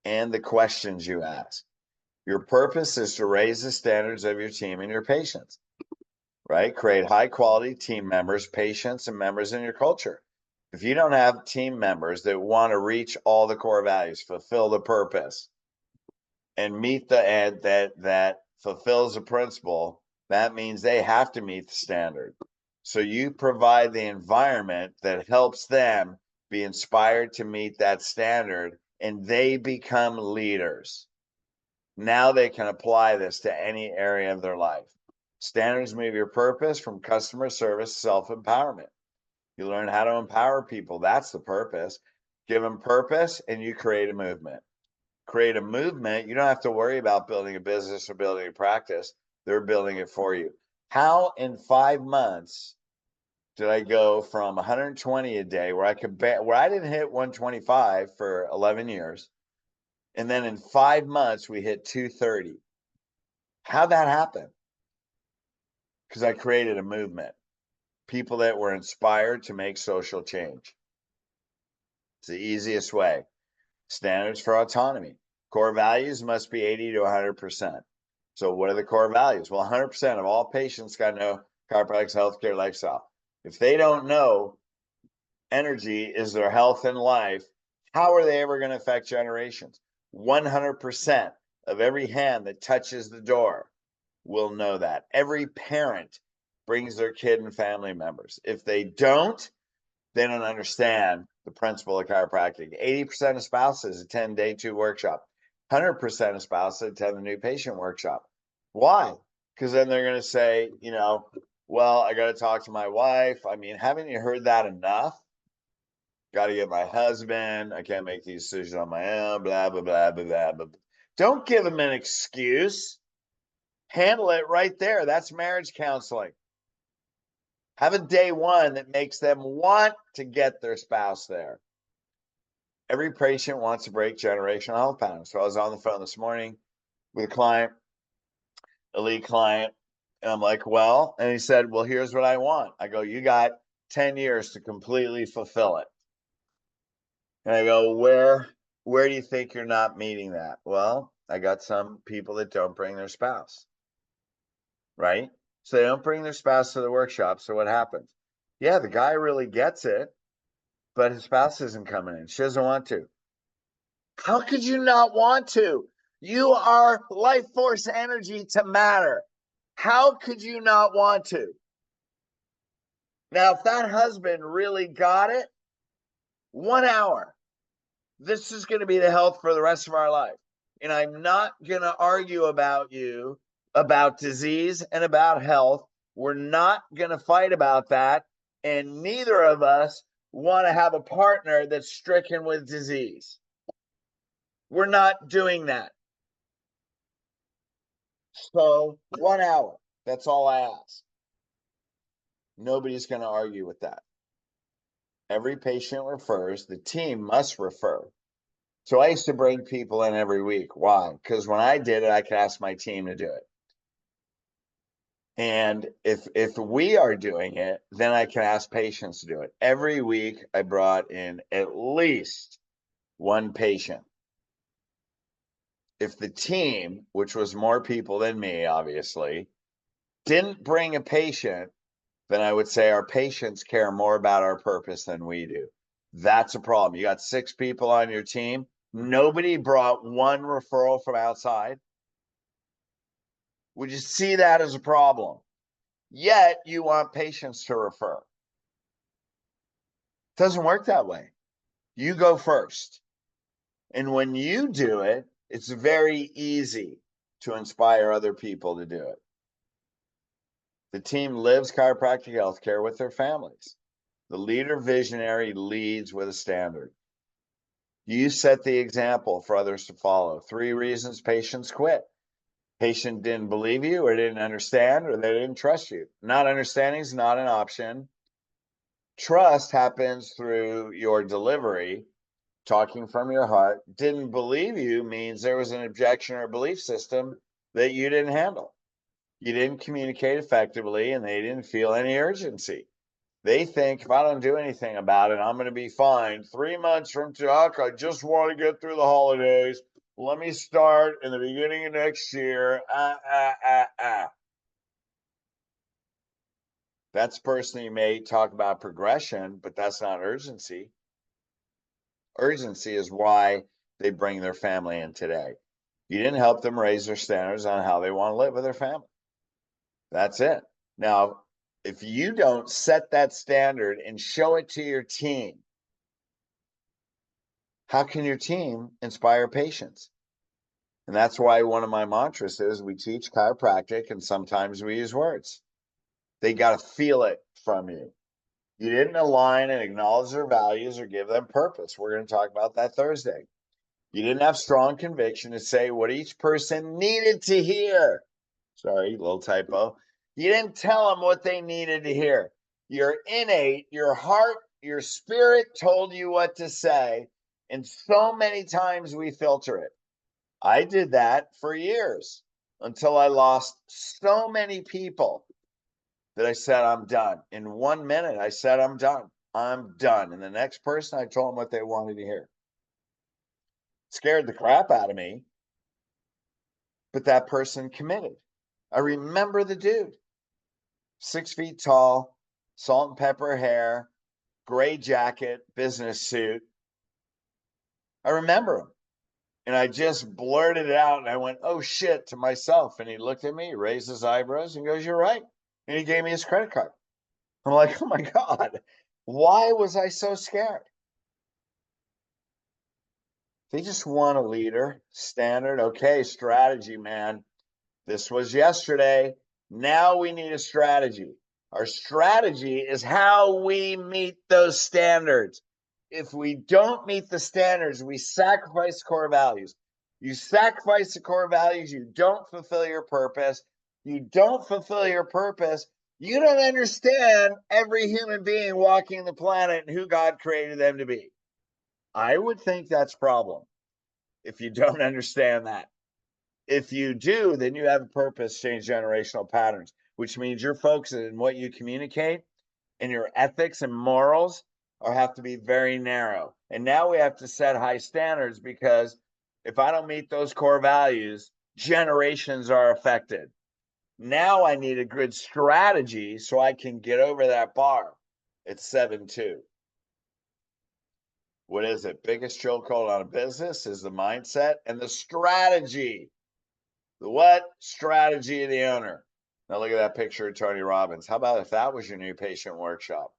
and the questions you ask. Your purpose is to raise the standards of your team and your patients, right? Create high quality team members, patients, and members in your culture. If you don't have team members that want to reach all the core values, fulfill the purpose, and meet the end that fulfills the principle, that means they have to meet the standard. So you provide the environment that helps them be inspired to meet that standard, and they become leaders. Now they can apply this to any area of their life. Standards move your purpose from customer service to self-empowerment. You learn how to empower people. That's the purpose. Give them purpose and you create a movement. Create a movement. You don't have to worry about building a business or building a practice. They're building it for you. How in 5 months did I go from 120 a day, where I didn't hit 125 for 11 years, and then in 5 months we hit 230? How'd that happen? Because I created a movement. People that were inspired to make social change. It's the easiest way. Standards for autonomy. Core values must be 80 to 100%. So what are the core values? Well, 100% of all patients got to know chiropractic healthcare lifestyle. If they don't know energy is their health and life, how are they ever going to affect generations? 100% of every hand that touches the door will know that. Every parent brings their kid and family members. If they don't understand the principle of chiropractic. 80% of spouses attend day 2 workshop. 100% of spouses attend the new patient workshop. Why? Because then they're going to say, well, I got to talk to my wife. I mean, haven't you heard that enough? Got to get my husband. I can't make these decisions on my own, blah, blah, blah, blah, blah, blah. Don't give them an excuse. Handle it right there. That's marriage counseling. Have a day 1 that makes them want to get their spouse there. Every patient wants to break generational health patterns. So I was on the phone this morning with a client, elite client, and I'm like, well, and he said, well, here's what I want. I go, you got 10 years to completely fulfill it. And I go, where do you think you're not meeting that? Well, I got some people that don't bring their spouse, right? So they don't bring their spouse to the workshop. So what happens? Yeah, the guy really gets it, but his spouse isn't coming in. She doesn't want to. How could you not want to? You are life force energy to matter. How could you not want to? Now, if that husband really got it, 1 hour, this is going to be the health for the rest of our life. And I'm not going to argue about disease and about health. We're not going to fight about that. And neither of us want to have a partner that's stricken with disease. We're not doing that. So 1 hour, that's all I ask. Nobody's going to argue with that. Every patient refers, the team must refer. So I used to bring people in every week. Why? Because when I did it, I could ask my team to do it. And if we are doing it, then I can ask patients to do it. Every week, I brought in at least one patient. If the team, which was more people than me, obviously, didn't bring a patient, then I would say our patients care more about our purpose than we do. That's a problem. You got 6 people on your team. Nobody brought one referral from outside. Would you see that as a problem? Yet you want patients to refer. It doesn't work that way. You go first. And when you do it, it's very easy to inspire other people to do it. The team lives chiropractic healthcare with their families. The leader visionary leads with a standard. You set the example for others to follow. 3 reasons patients quit. Patient didn't believe you or didn't understand or they didn't trust you. Not understanding is not an option. Trust happens through your delivery, talking from your heart. Didn't believe you means there was an objection or belief system that you didn't handle. You didn't communicate effectively and they didn't feel any urgency. They think if I don't do anything about it, I'm going to be fine. 3 months from Chuck, I just want to get through the holidays. Let me start in the beginning of next year. That's person you may talk about progression, but that's not urgency. Urgency is why they bring their family in today. You didn't help them raise their standards on how they want to live with their family. That's it. Now, if you don't set that standard and show it to your team, how can your team inspire patients? And that's why one of my mantras is we teach chiropractic and sometimes we use words. They got to feel it from you. You didn't align and acknowledge their values or give them purpose. We're going to talk about that Thursday. You didn't have strong conviction to say what each person needed to hear. Sorry, little typo. You didn't tell them what they needed to hear. Your innate, your heart, your spirit told you what to say. And so many times we filter it. I did that for years until I lost so many people that I said, I'm done. In 1 minute, I said, I'm done. I'm done. And the next person, I told them what they wanted to hear. Scared the crap out of me, but that person committed. I remember the dude, 6 feet tall, salt and pepper hair, gray jacket, business suit. I remember him. And I just blurted it out and I went, oh shit, to myself. And he looked at me, raised his eyebrows and goes, you're right. And he gave me his credit card. I'm like, oh my God, why was I so scared? They just want a leader, standard. Okay, strategy, man. This was yesterday. Now we need a strategy. Our strategy is how we meet those standards. If we don't meet the standards, we sacrifice core values. You sacrifice the core values, you don't fulfill your purpose. You don't fulfill your purpose, you don't understand every human being walking the planet and who God created them to be. I would think that's a problem if you don't understand that. If you do, then you have a purpose, change generational patterns, which means you're focusing on what you communicate and your ethics and morals have to be very narrow. And now we have to set high standards because if I don't meet those core values, generations are affected. Now I need a good strategy so I can get over that bar. It's 7-2. What is it? Biggest chokehold on a business is the mindset and the strategy. The what? Strategy of the owner. Now look at that picture of Tony Robbins. How about if that was your new patient workshop?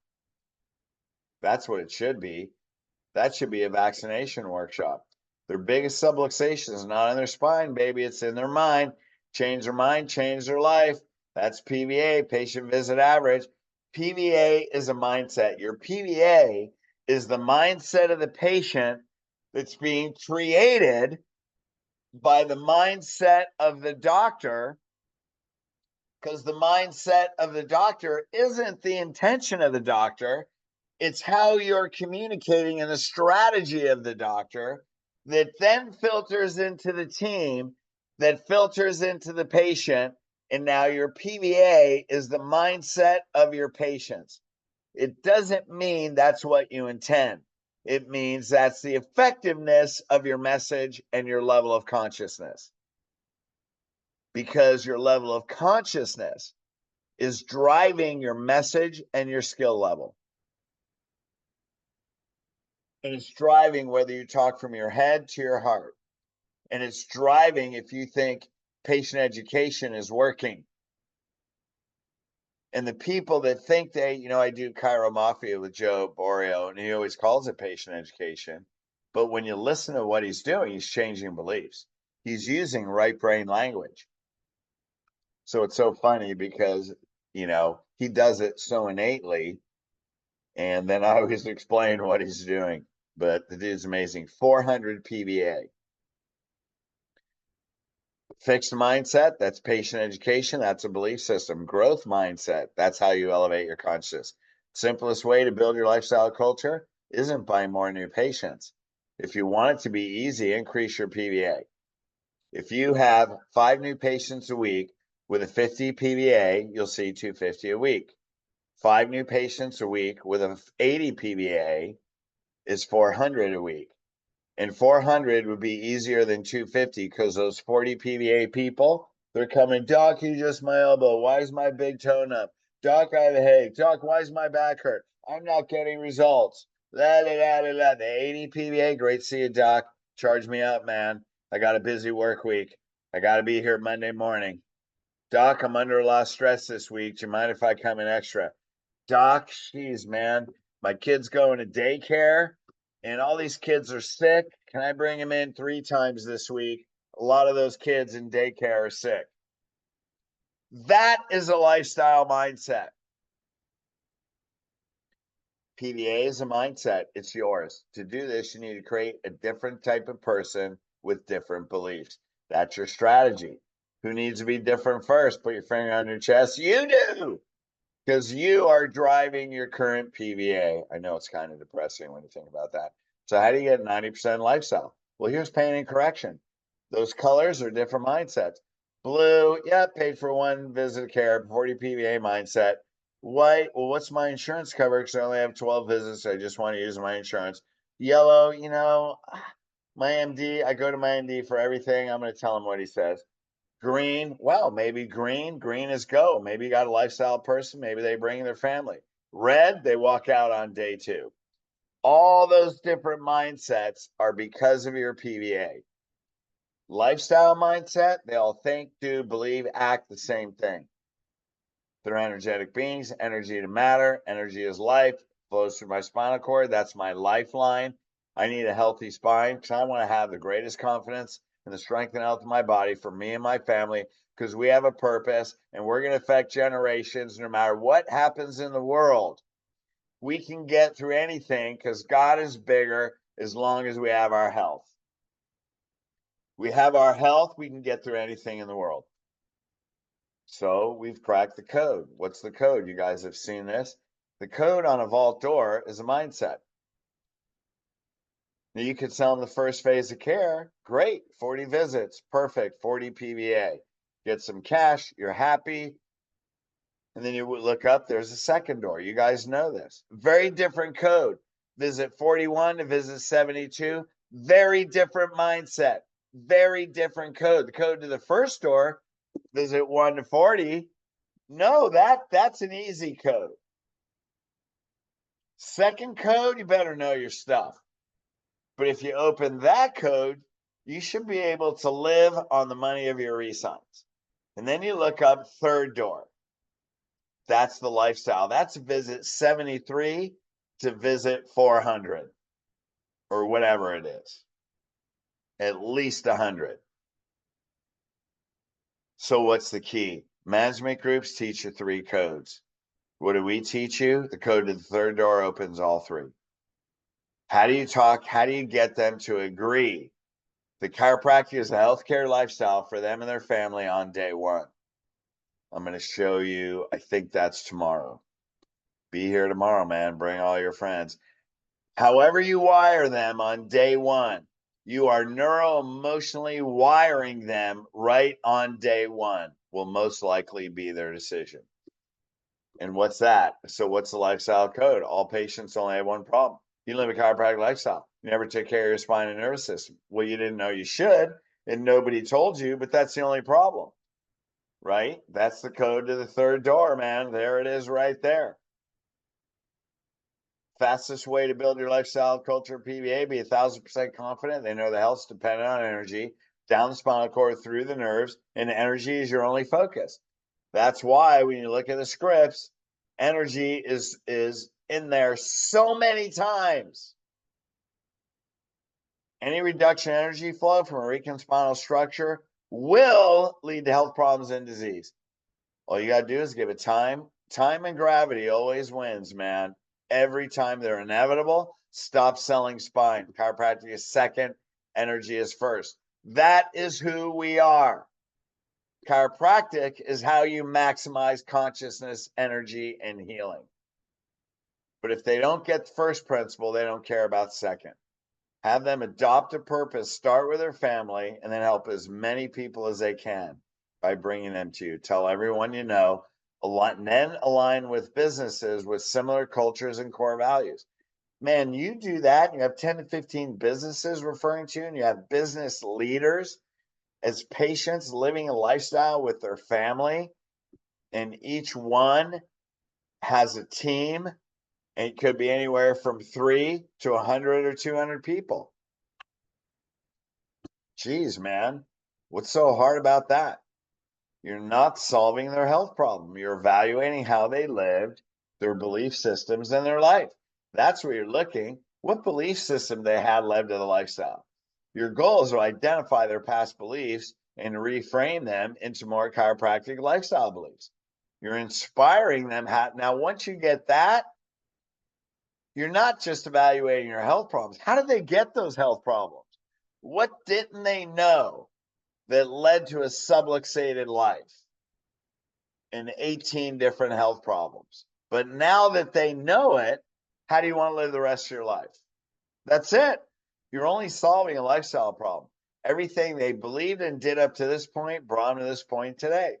That's what it should be. That should be a vaccination workshop. Their biggest subluxation is not in their spine, baby. It's in their mind. Change their mind, change their life. That's PVA, patient visit average. PVA is a mindset. Your PVA is the mindset of the patient that's being created by the mindset of the doctor, because the mindset of the doctor isn't the intention of the doctor. It's how you're communicating and the strategy of the doctor that then filters into the team, that filters into the patient. And now your PVA is the mindset of your patients. It doesn't mean that's what you intend. It means that's the effectiveness of your message and your level of consciousness. Because your level of consciousness is driving your message and your skill level. And it's driving whether you talk from your head to your heart. And it's driving if you think patient education is working. And the people that think I do Chiro Mafia with Joe Borio, and he always calls it patient education. But when you listen to what he's doing, he's changing beliefs. He's using right brain language. So it's so funny because, he does it so innately. And then I always explain what he's doing. But the dude's amazing. 400 PVA. Fixed mindset, that's patient education. That's a belief system. Growth mindset, that's how you elevate your consciousness. Simplest way to build your lifestyle culture isn't by more new patients. If you want it to be easy, increase your PVA. If you have 5 new patients a week with a 50 PVA, you'll see 250 a week. 5 new patients a week with an 80 PVA is 400 a week. And 400 would be easier than 250 because those 40 PVA people, they're coming, Doc, you just my elbow. Why is my big toe up? Doc, I have a headache. Doc, why is my back hurt? I'm not getting results. La, la, la, la, la. The 80 PVA, great to see you, Doc. Charge me up, man. I got a busy work week. I got to be here Monday morning. Doc, I'm under a lot of stress this week. Do you mind if I come in extra? Doc, geez, man, my kid's going to daycare and all these kids are sick. Can I bring them in 3 times this week? A lot of those kids in daycare are sick. That is a lifestyle mindset. PVA is a mindset. It's yours. To do this, you need to create a different type of person with different beliefs. That's your strategy. Who needs to be different first? Put your finger on your chest. You do. Because you are driving your current PVA. I know it's kind of depressing when you think about that. So how do you get 90% lifestyle? Well, here's pain and correction. Those colors are different mindsets. Blue, yeah, paid for 1 visit of care, 40 PVA mindset. White, well, what's my insurance cover? Because I only have 12 visits. So I just want to use my insurance. Yellow, my MD, I go to my MD for everything. I'm going to tell him what he says. Green, well, maybe green is go. Maybe you got a lifestyle person. Maybe they bring their family. Red, they walk out on day 2. All those different mindsets are because of your PVA. Lifestyle mindset, they all think, do, believe, act the same thing. They're energetic beings, energy to matter, energy is life, flows through my spinal cord. That's my lifeline. I need a healthy spine because I want to have the greatest confidence and the strength and health of my body for me and my family because we have a purpose and we're going to affect generations no matter what happens in the world. We can get through anything because God is bigger as long as we have our health. We have our health, we can get through anything in the world. So we've cracked the code. What's the code? You guys have seen this. The code on a vault door is a mindset. Now you could sell them the first phase of care. Great. 40 visits. Perfect. 40 PVA. Get some cash. You're happy. And then you look up, there's a second door. You guys know this. Very different code. Visit 41 to visit 72. Very different mindset. Very different code. The code to the first door, visit 1 to 40. No, that's an easy code. Second code, you better know your stuff. But if you open that code, you should be able to live on the money of your resigns. And then you look up third door. That's the lifestyle. That's visit 73 to visit 400 or whatever it is. At least 100. So what's the key? Management groups teach you 3 codes. What do we teach you? The code to the third door opens all 3. How do you talk? How do you get them to agree? The chiropractic is a healthcare lifestyle for them and their family on day one. I'm going to show you, I think that's tomorrow. Be here tomorrow, man. Bring all your friends. However you wire them on day one, you are neuro-emotionally wiring them right on day one, will most likely be their decision. And what's that? So what's the lifestyle code? All patients only have one problem. You live a chiropractic lifestyle. You never take care of your spine and nervous system. Well, you didn't know you should, and nobody told you, but that's the only problem, right? That's the code to the third door, man. There it is right there. Fastest way to build your lifestyle culture PBA, be 1,000% confident. They know the health's dependent on energy, down the spinal cord, through the nerves, and energy is your only focus. That's why when you look at the scripts, energy is in there so many times. Any reduction in energy flow from a weakened spinal structure will lead to health problems and disease. All you got to do is give it time. Time and gravity always wins, man. Every time they're inevitable. Stop selling spine. Chiropractic is second, energy is first. That is who we are. Chiropractic is how you maximize consciousness, energy, and healing. But if they don't get the first principle, they don't care about second. Have them adopt a purpose, start with their family, and then help as many people as they can by bringing them to you. Tell everyone you know, then align with businesses with similar cultures and core values. Man, you do that, and you have 10 to 15 businesses referring to you, and you have business leaders as patients living a lifestyle with their family, and each one has a team, and it could be anywhere from 3 to 100 or 200 people. Geez, man, what's so hard about that? You're not solving their health problem. You're evaluating how they lived, their belief systems, and their life. That's where you're looking. What belief system they had led to the lifestyle. Your goal is to identify their past beliefs and reframe them into more chiropractic lifestyle beliefs. You're inspiring them. Now, once you get that, you're not just evaluating your health problems. How did they get those health problems? What didn't they know that led to a subluxated life and 18 different health problems? But now that they know it, how do you want to live the rest of your life? That's it. You're only solving a lifestyle problem. Everything they believed and did up to this point brought them to this point today.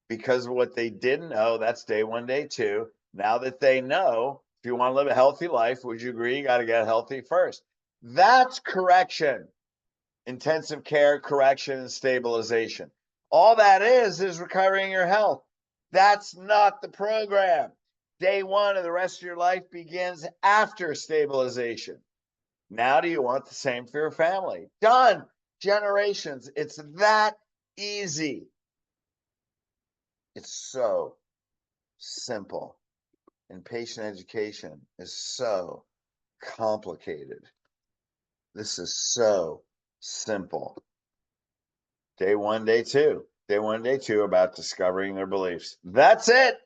Because of what they didn't know, that's day one, day two. Now that they know, if you want to live a healthy life, would you agree you got to get healthy first? That's correction. Intensive care, correction, and stabilization. All that is recovering your health. That's not the program. Day one of the rest of your life begins after stabilization. Now, do you want the same for your family? Done. Generations. It's that easy. It's so simple. And patient education is so complicated. This is so simple. Day one, day two. Day one, day two about discovering their beliefs. That's it.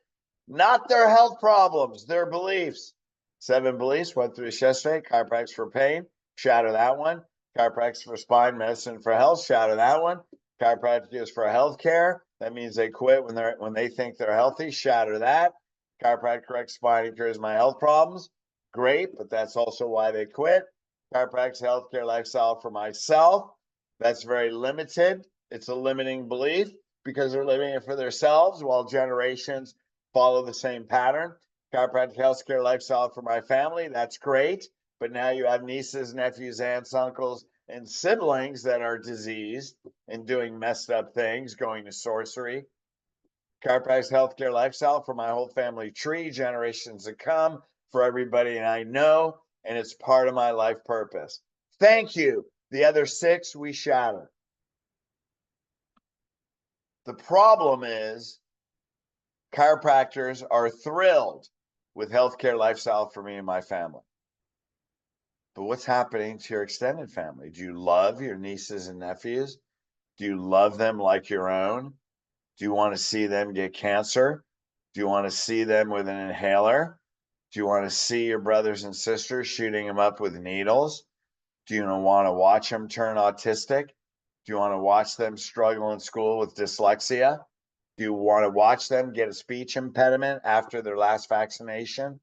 Not their health problems, their beliefs. 7 beliefs, went through this yesterday. Chiropractic for pain, shatter that one. Chiropractic for spine, medicine for health, shatter that one. Chiropractic is for healthcare. That means they quit when they think they're healthy, shatter that. Chiropractic corrects spine and cures my health problems. Great, but that's also why they quit. Chiropractic's healthcare lifestyle for myself. That's very limited. It's a limiting belief because they're living it for themselves while generations follow the same pattern. Chiropractic healthcare lifestyle for my family. That's great. But now you have nieces, nephews, aunts, uncles, and siblings that are diseased and doing messed up things, going to sorcery. Chiropractic healthcare lifestyle for my whole family tree, generations to come, for everybody and I know, and it's part of my life purpose. Thank you. The other 6 we shatter. The problem is chiropractors are thrilled with healthcare lifestyle for me and my family. But what's happening to your extended family? Do you love your nieces and nephews? Do you love them like your own? Do you want to see them get cancer? Do you want to see them with an inhaler? Do you want to see your brothers and sisters shooting them up with needles? Do you want to watch them turn autistic? Do you want to watch them struggle in school with dyslexia? Do you want to watch them get a speech impediment after their last vaccination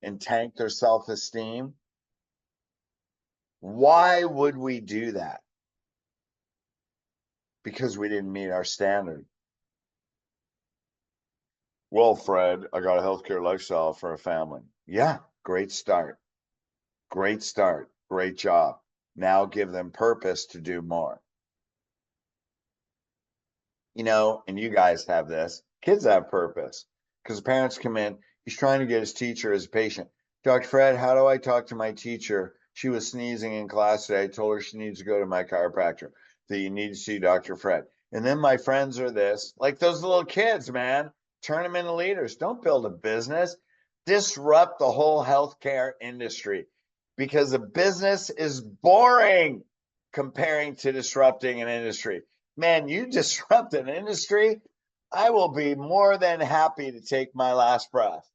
and tank their self-esteem? Why would we do that? Because we didn't meet our standard. Well, Fred, I got a healthcare lifestyle for a family. Yeah, great start. Great start. Great job. Now give them purpose to do more. And you guys have this. Kids have purpose because parents come in. He's trying to get his teacher as a patient. Dr. Fred, how do I talk to my teacher? She was sneezing in class today. I told her she needs to go to my chiropractor. That you need to see Dr. Fred. And then my friends are this, like those little kids, man. Turn them into leaders. Don't build a business. Disrupt the whole healthcare industry because a business is boring comparing to disrupting an industry. Man, you disrupt an industry, I will be more than happy to take my last breath.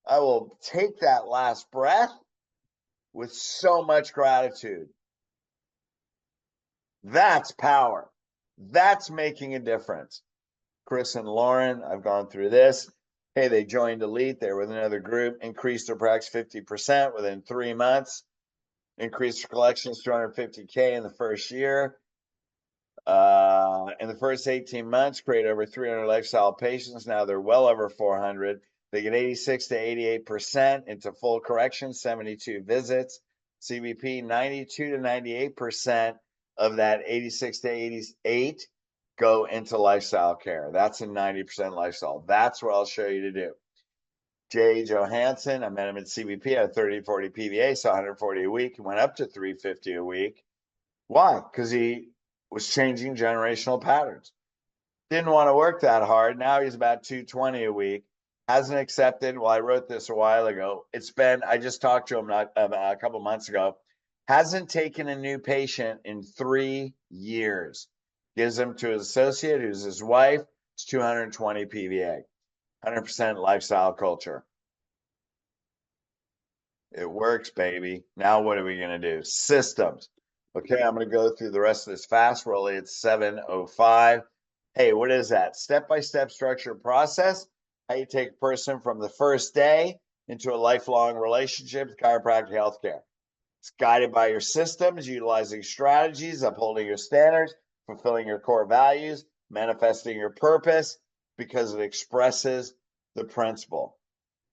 I will take that last breath with so much gratitude. That's power. That's making a difference. Chris and Lauren, I've gone through this. Hey, they joined Elite. They were with another group, increased their practice 50% within 3 months, increased their collections 250K in the first year. In the first 18 months, create over 300 lifestyle patients. Now they're well over 400. They get 86 to 88% into full correction, 72 visits. CBP, 92 to 98% of that 86 to 88 go into lifestyle care. That's a 90% lifestyle. That's what I'll show you to do. Jay Johansson, I met him at CBP, had 30 to 40 PVA, so 140 a week. He went up to 350 a week. Why? Because he was changing generational patterns. Didn't want to work that hard. Now he's about 220 a week. Hasn't accepted. Well, I wrote this a while ago. I just talked to him a couple months ago. Hasn't taken a new patient in 3 years. Gives them to his associate, who's his wife. It's 220 PVA. 100% lifestyle culture. It works, baby. Now what are we going to do? Systems. Okay, I'm going to go through the rest of this fast. We're only at 7:05. Hey, what is that? Step-by-step structure process. How you take a person from the first day into a lifelong relationship with chiropractic healthcare. It's guided by your systems, utilizing strategies, upholding your standards, fulfilling your core values, manifesting your purpose because it expresses the principle.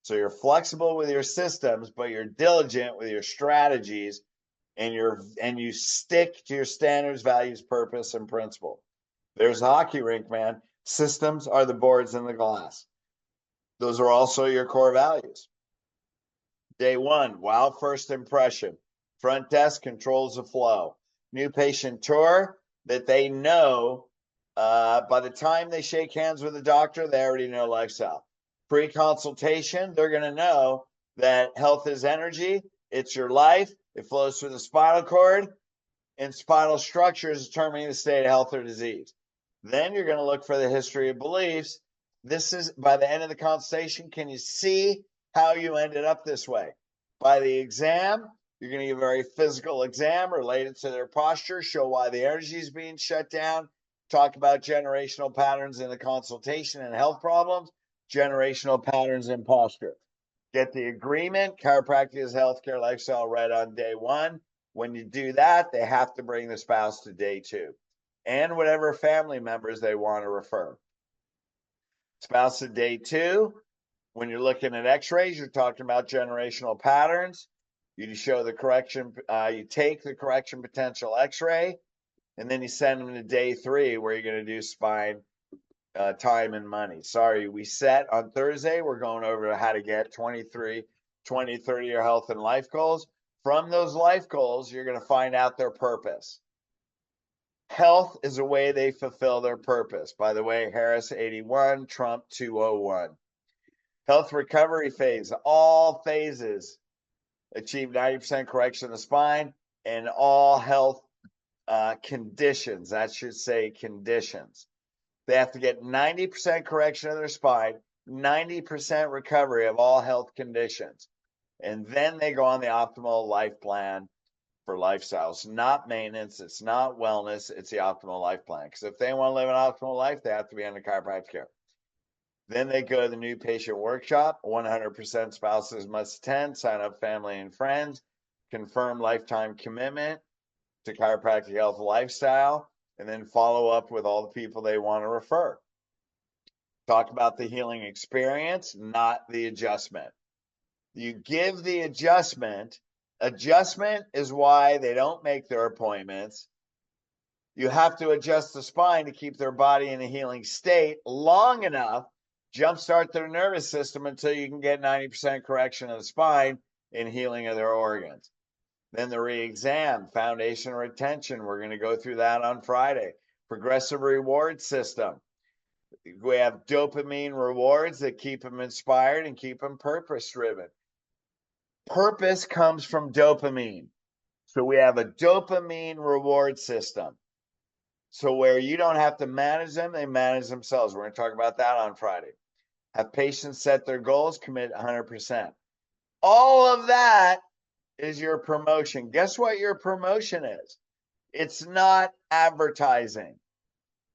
So you're flexible with your systems, but you're diligent with your strategies, and you stick to your standards, values, purpose, and principle. There's a hockey rink, man. Systems are the boards in the glass. Those are also your core values. Day one, wow first impression. Front desk controls the flow. New patient tour that they know by the time they shake hands with the doctor, they already know lifestyle. Pre-consultation, they're going to know that health is energy. It's your life. It flows through the spinal cord, and spinal structures determining the state of health or disease. Then you're going to look for the history of beliefs. This is by the end of the consultation. Can you see how you ended up this way? By the exam, you're going to give a very physical exam related to their posture, show why the energy is being shut down, talk about generational patterns in the consultation and health problems, generational patterns in posture. Get the agreement. Chiropractic is healthcare lifestyle right on day one. When you do that, they have to bring the spouse to day two and whatever family members they want to refer. Spouse at day two. When you're looking at x-rays, you're talking about generational patterns. You show the correction, you take the correction potential x-ray, and then you send them to day three where you're going to do spine, time and money. Sorry, we set on Thursday. We're going over how to get 23, 20, 30-year health and life goals. From those life goals, you're going to find out their purpose. Health is a way they fulfill their purpose. By the way, Harris 81, Trump 201. Health recovery phase, all phases achieve 90% correction of the spine, and all health conditions, that should say conditions. They have to get 90% correction of their spine, 90% recovery of all health conditions. And then they go on the optimal life plan for lifestyles, not maintenance. It's not wellness. It's the optimal life plan. Because if they want to live an optimal life, they have to be under chiropractic care. Then they go to the new patient workshop. 100% spouses must attend, sign up family and friends, confirm lifetime commitment to chiropractic health lifestyle, and then follow up with all the people they want to refer. Talk about the healing experience, not the adjustment. You give the adjustment. Adjustment is why they don't make their appointments. You have to adjust the spine to keep their body in a healing state long enough, jumpstart their nervous system until you can get 90% correction of the spine and healing of their organs. Then the re-exam, foundation retention. We're going to go through that on Friday. Progressive reward system. We have dopamine rewards that keep them inspired and keep them purpose-driven. Purpose comes from dopamine. So we have a dopamine reward system. So where you don't have to manage them, they manage themselves. We're going to talk about that on Friday. Have patients set their goals, commit 100%. All of that is your promotion. Guess what your promotion is? It's not advertising.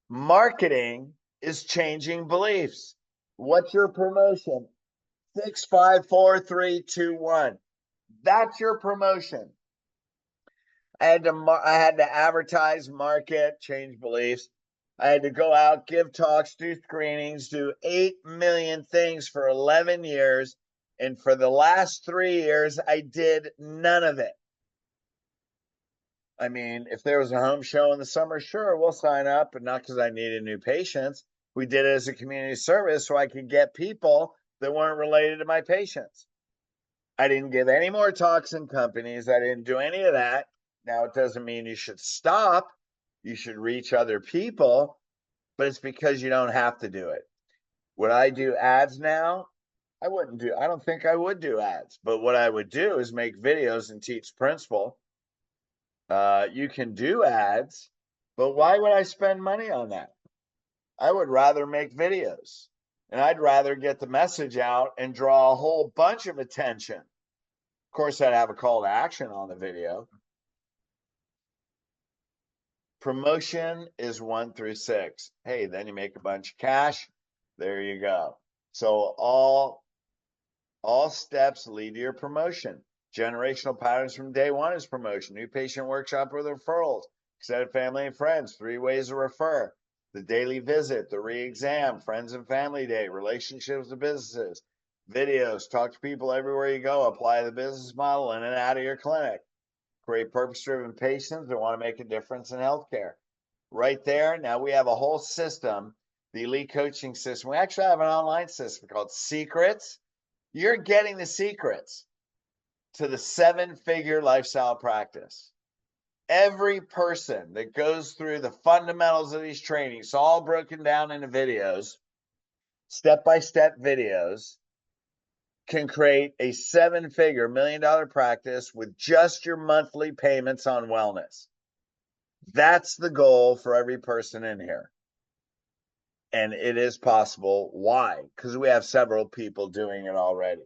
Marketing is changing beliefs. What's your promotion? 6, 5, 4, 3, 2, 1. That's your promotion. I had to advertise, market, change beliefs. I had to go out, give talks, do screenings, do 8 million things for 11 years. And for the last 3 years, I did none of it. I mean, if there was a home show in the summer, sure, we'll sign up, but not because I needed new patients. We did it as a community service so I could get people that weren't related to my patients. I didn't give any more talks in companies. I didn't do any of that. Now, it doesn't mean you should stop. You should reach other people, but it's because you don't have to do it. Would I do ads now? I don't think I would do ads, but what I would do is make videos and teach principle. You can do ads, but why would I spend money on that? I would rather make videos, and I'd rather get the message out and draw a whole bunch of attention. Of course, I'd have a call to action on the video. Promotion is 1 through 6. Hey, then you make a bunch of cash. There you go. So all steps lead to your promotion. Generational patterns from day 1 is promotion. New patient workshop with referrals. Extended family and friends. 3 ways to refer. The daily visit, the re-exam, friends and family day, relationships to businesses, videos, talk to people everywhere you go, apply the business model in and out of your clinic. Create purpose-driven patients that want to make a difference in healthcare. Right there, now we have a whole system, the elite coaching system. We actually have an online system called Secrets. You're getting the secrets to the 7-figure lifestyle practice. Every person that goes through the fundamentals of these trainings, all broken down into videos, step-by-step videos, can create a 7-figure, $1 million practice with just your monthly payments on wellness. That's the goal for every person in here. And it is possible. Why? Because we have several people doing it already.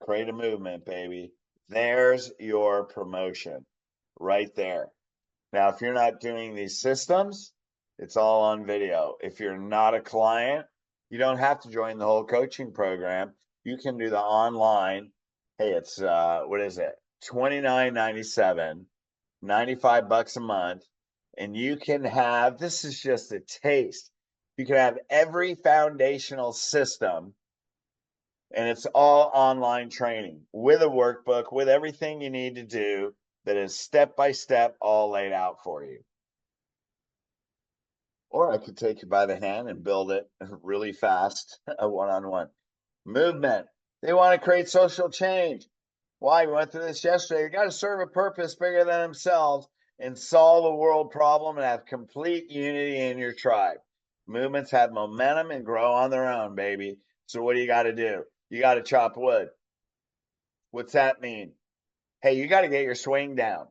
Create a movement, baby. There's your promotion right there. Now, if you're not doing these systems, it's all on video. If you're not a client, you don't have to join the whole coaching program. You can do the online. Hey, it's what is it? $29.97, $95 a month, and you can have, this is just a taste. You can have every foundational system, and it's all online training with a workbook, with everything you need to do that is step by step, all laid out for you. Or I could take you by the hand and build it really fast, a one-on-one. Movement. They want to create social change. Why? We went through this yesterday. You got to serve a purpose bigger than themselves and solve a world problem and have complete unity in your tribe. Movements have momentum and grow on their own, baby. So what do you got to do? You got to chop wood. What's that mean? Hey, you got to get your swing down.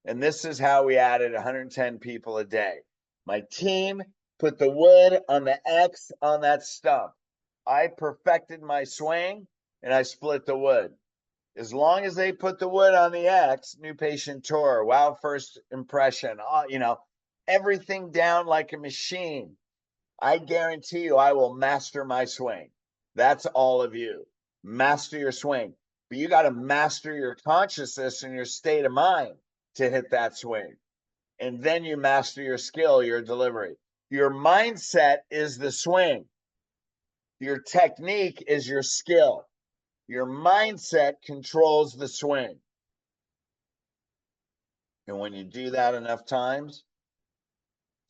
And this is how we added 110 people a day. My team put the wood on the X on that stump. I perfected my swing and I split the wood. As long as they put the wood on the X, new patient tour, wow, first impression, everything down like a machine. I guarantee you I will master my swing. That's all of you. Master your swing. But you got to master your consciousness and your state of mind to hit that swing. And then you master your skill, your delivery. Your mindset is the swing. Your technique is your skill. Your mindset controls the swing. And when you do that enough times,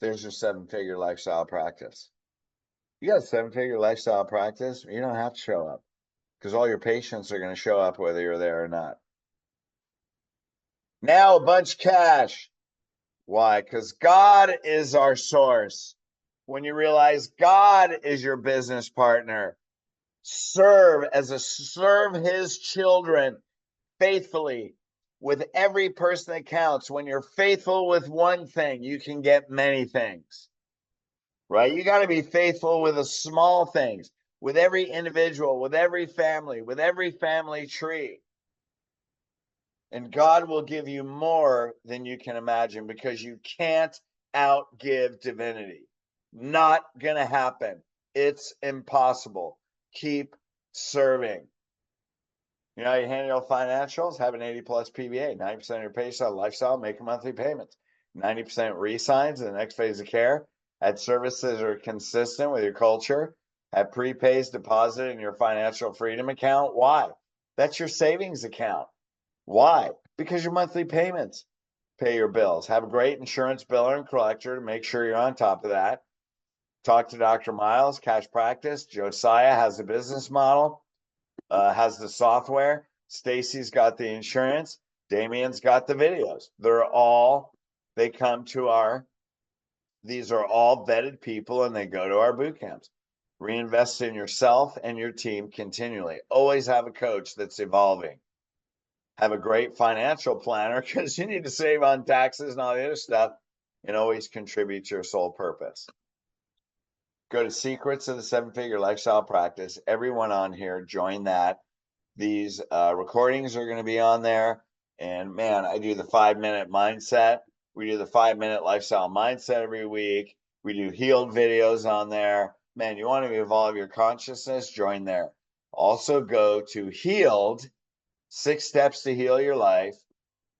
there's your 7-figure lifestyle practice. You got a 7-figure lifestyle practice, you don't have to show up because all your patients are going to show up whether you're there or not. Now a bunch of cash. Why? Because God is our source. When you realize God is your business partner, serve his children faithfully with every person that counts. When you're faithful with one thing, you can get many things, right? You got to be faithful with the small things, with every individual, with every family tree. And God will give you more than you can imagine because you can't outgive divinity. Not going to happen. It's impossible. Keep serving. You handle financials, have an 80 plus PBA, 90% of your patients on lifestyle, make monthly payments, 90% re-signs in the next phase of care, add services that are consistent with your culture, have prepays deposited in your financial freedom account. Why? That's your savings account. Why? Because your monthly payments pay your bills. Have a great insurance biller and collector to make sure you're on top of that. Talk to Dr. Miles, Cash Practice. Josiah has a business model. Has the software. Stacy's got the insurance. Damien's got the videos. These are all vetted people and they go to our boot camps. Reinvest in yourself and your team continually. Always have a coach that's evolving. Have a great financial planner because you need to save on taxes and all the other stuff and always contribute to your sole purpose. Go to Secrets of the 7-Figure Lifestyle Practice. Everyone on here, join that. These recordings are going to be on there. And man, I do the 5-minute mindset. We do the 5-minute lifestyle mindset every week. We do healed videos on there. Man, you want to evolve your consciousness? Join there. Also go to Healed, 6 Steps to Heal Your Life.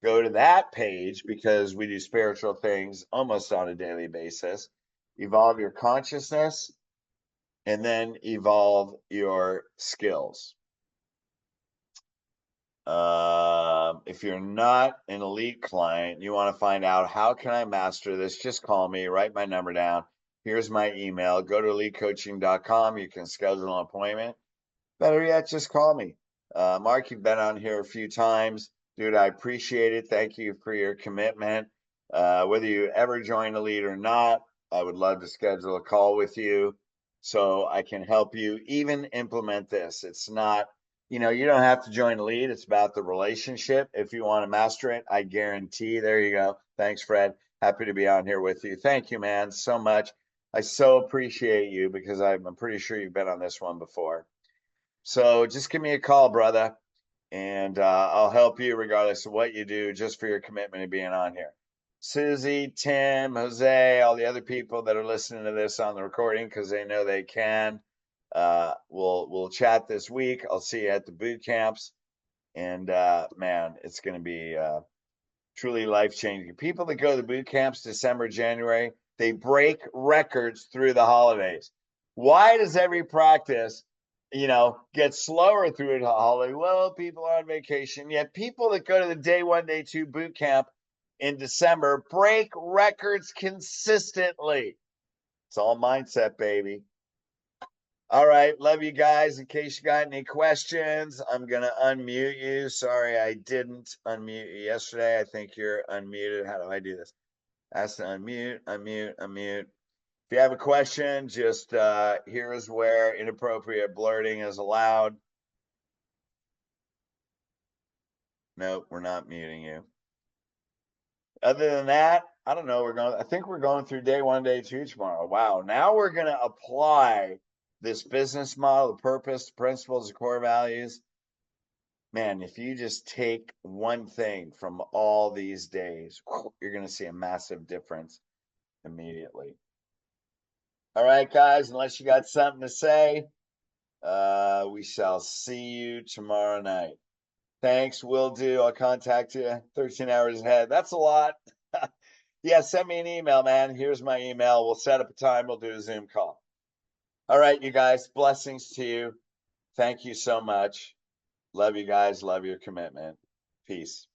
Go to that page because we do spiritual things almost on a daily basis. Evolve your consciousness and then evolve your skills. If you're not an elite client, you want to find out how can I master this, just call me, write my number down. Here's my email. Go to elitecoaching.com. You can schedule an appointment. Better yet, just call me. Mark, you've been on here a few times. Dude, I appreciate it. Thank you for your commitment. Whether you ever join Elite or not, I would love to schedule a call with you so I can help you even implement this. It's not, you don't have to join Elite. It's about the relationship. If you want to master it, I guarantee. There you go. Thanks, Fred. Happy to be on here with you. Thank you, man, so much. I so appreciate you because I'm pretty sure you've been on this one before. So just give me a call, brother, and I'll help you regardless of what you do, just for your commitment to being on here. Susie, Tim, Jose, all the other people that are listening to this on the recording because they know they can. We'll chat this week. I'll see you at the boot camps, and man, it's going to be truly life-changing. People that go to the boot camps December, January, they break records through the holidays. Why does every practice get slower through the holiday? Well, people are on vacation. Yet people that go to the day 1, day 2 boot camp in December break records consistently. It's all mindset, baby. All right. Love you guys. In case you got any questions, I'm going to unmute you. Sorry, I didn't unmute you yesterday. I think you're unmuted. How do I do this? Ask to unmute, unmute, unmute. If you have a question, just here's where inappropriate blurting is allowed. Nope, we're not muting you. Other than that, I don't know. I think we're going through day 1, day 2 tomorrow. Wow. Now we're going to apply this business model, the purpose, the principles, the core values. Man, if you just take one thing from all these days, you're going to see a massive difference immediately. All right, guys, unless you got something to say, we shall see you tomorrow night. Thanks, will do. I'll contact you 13 hours ahead. That's a lot. Yeah, send me an email, man. Here's my email. We'll set up a time. We'll do a Zoom call. All right, you guys, blessings to you. Thank you so much. Love you guys. Love your commitment. Peace.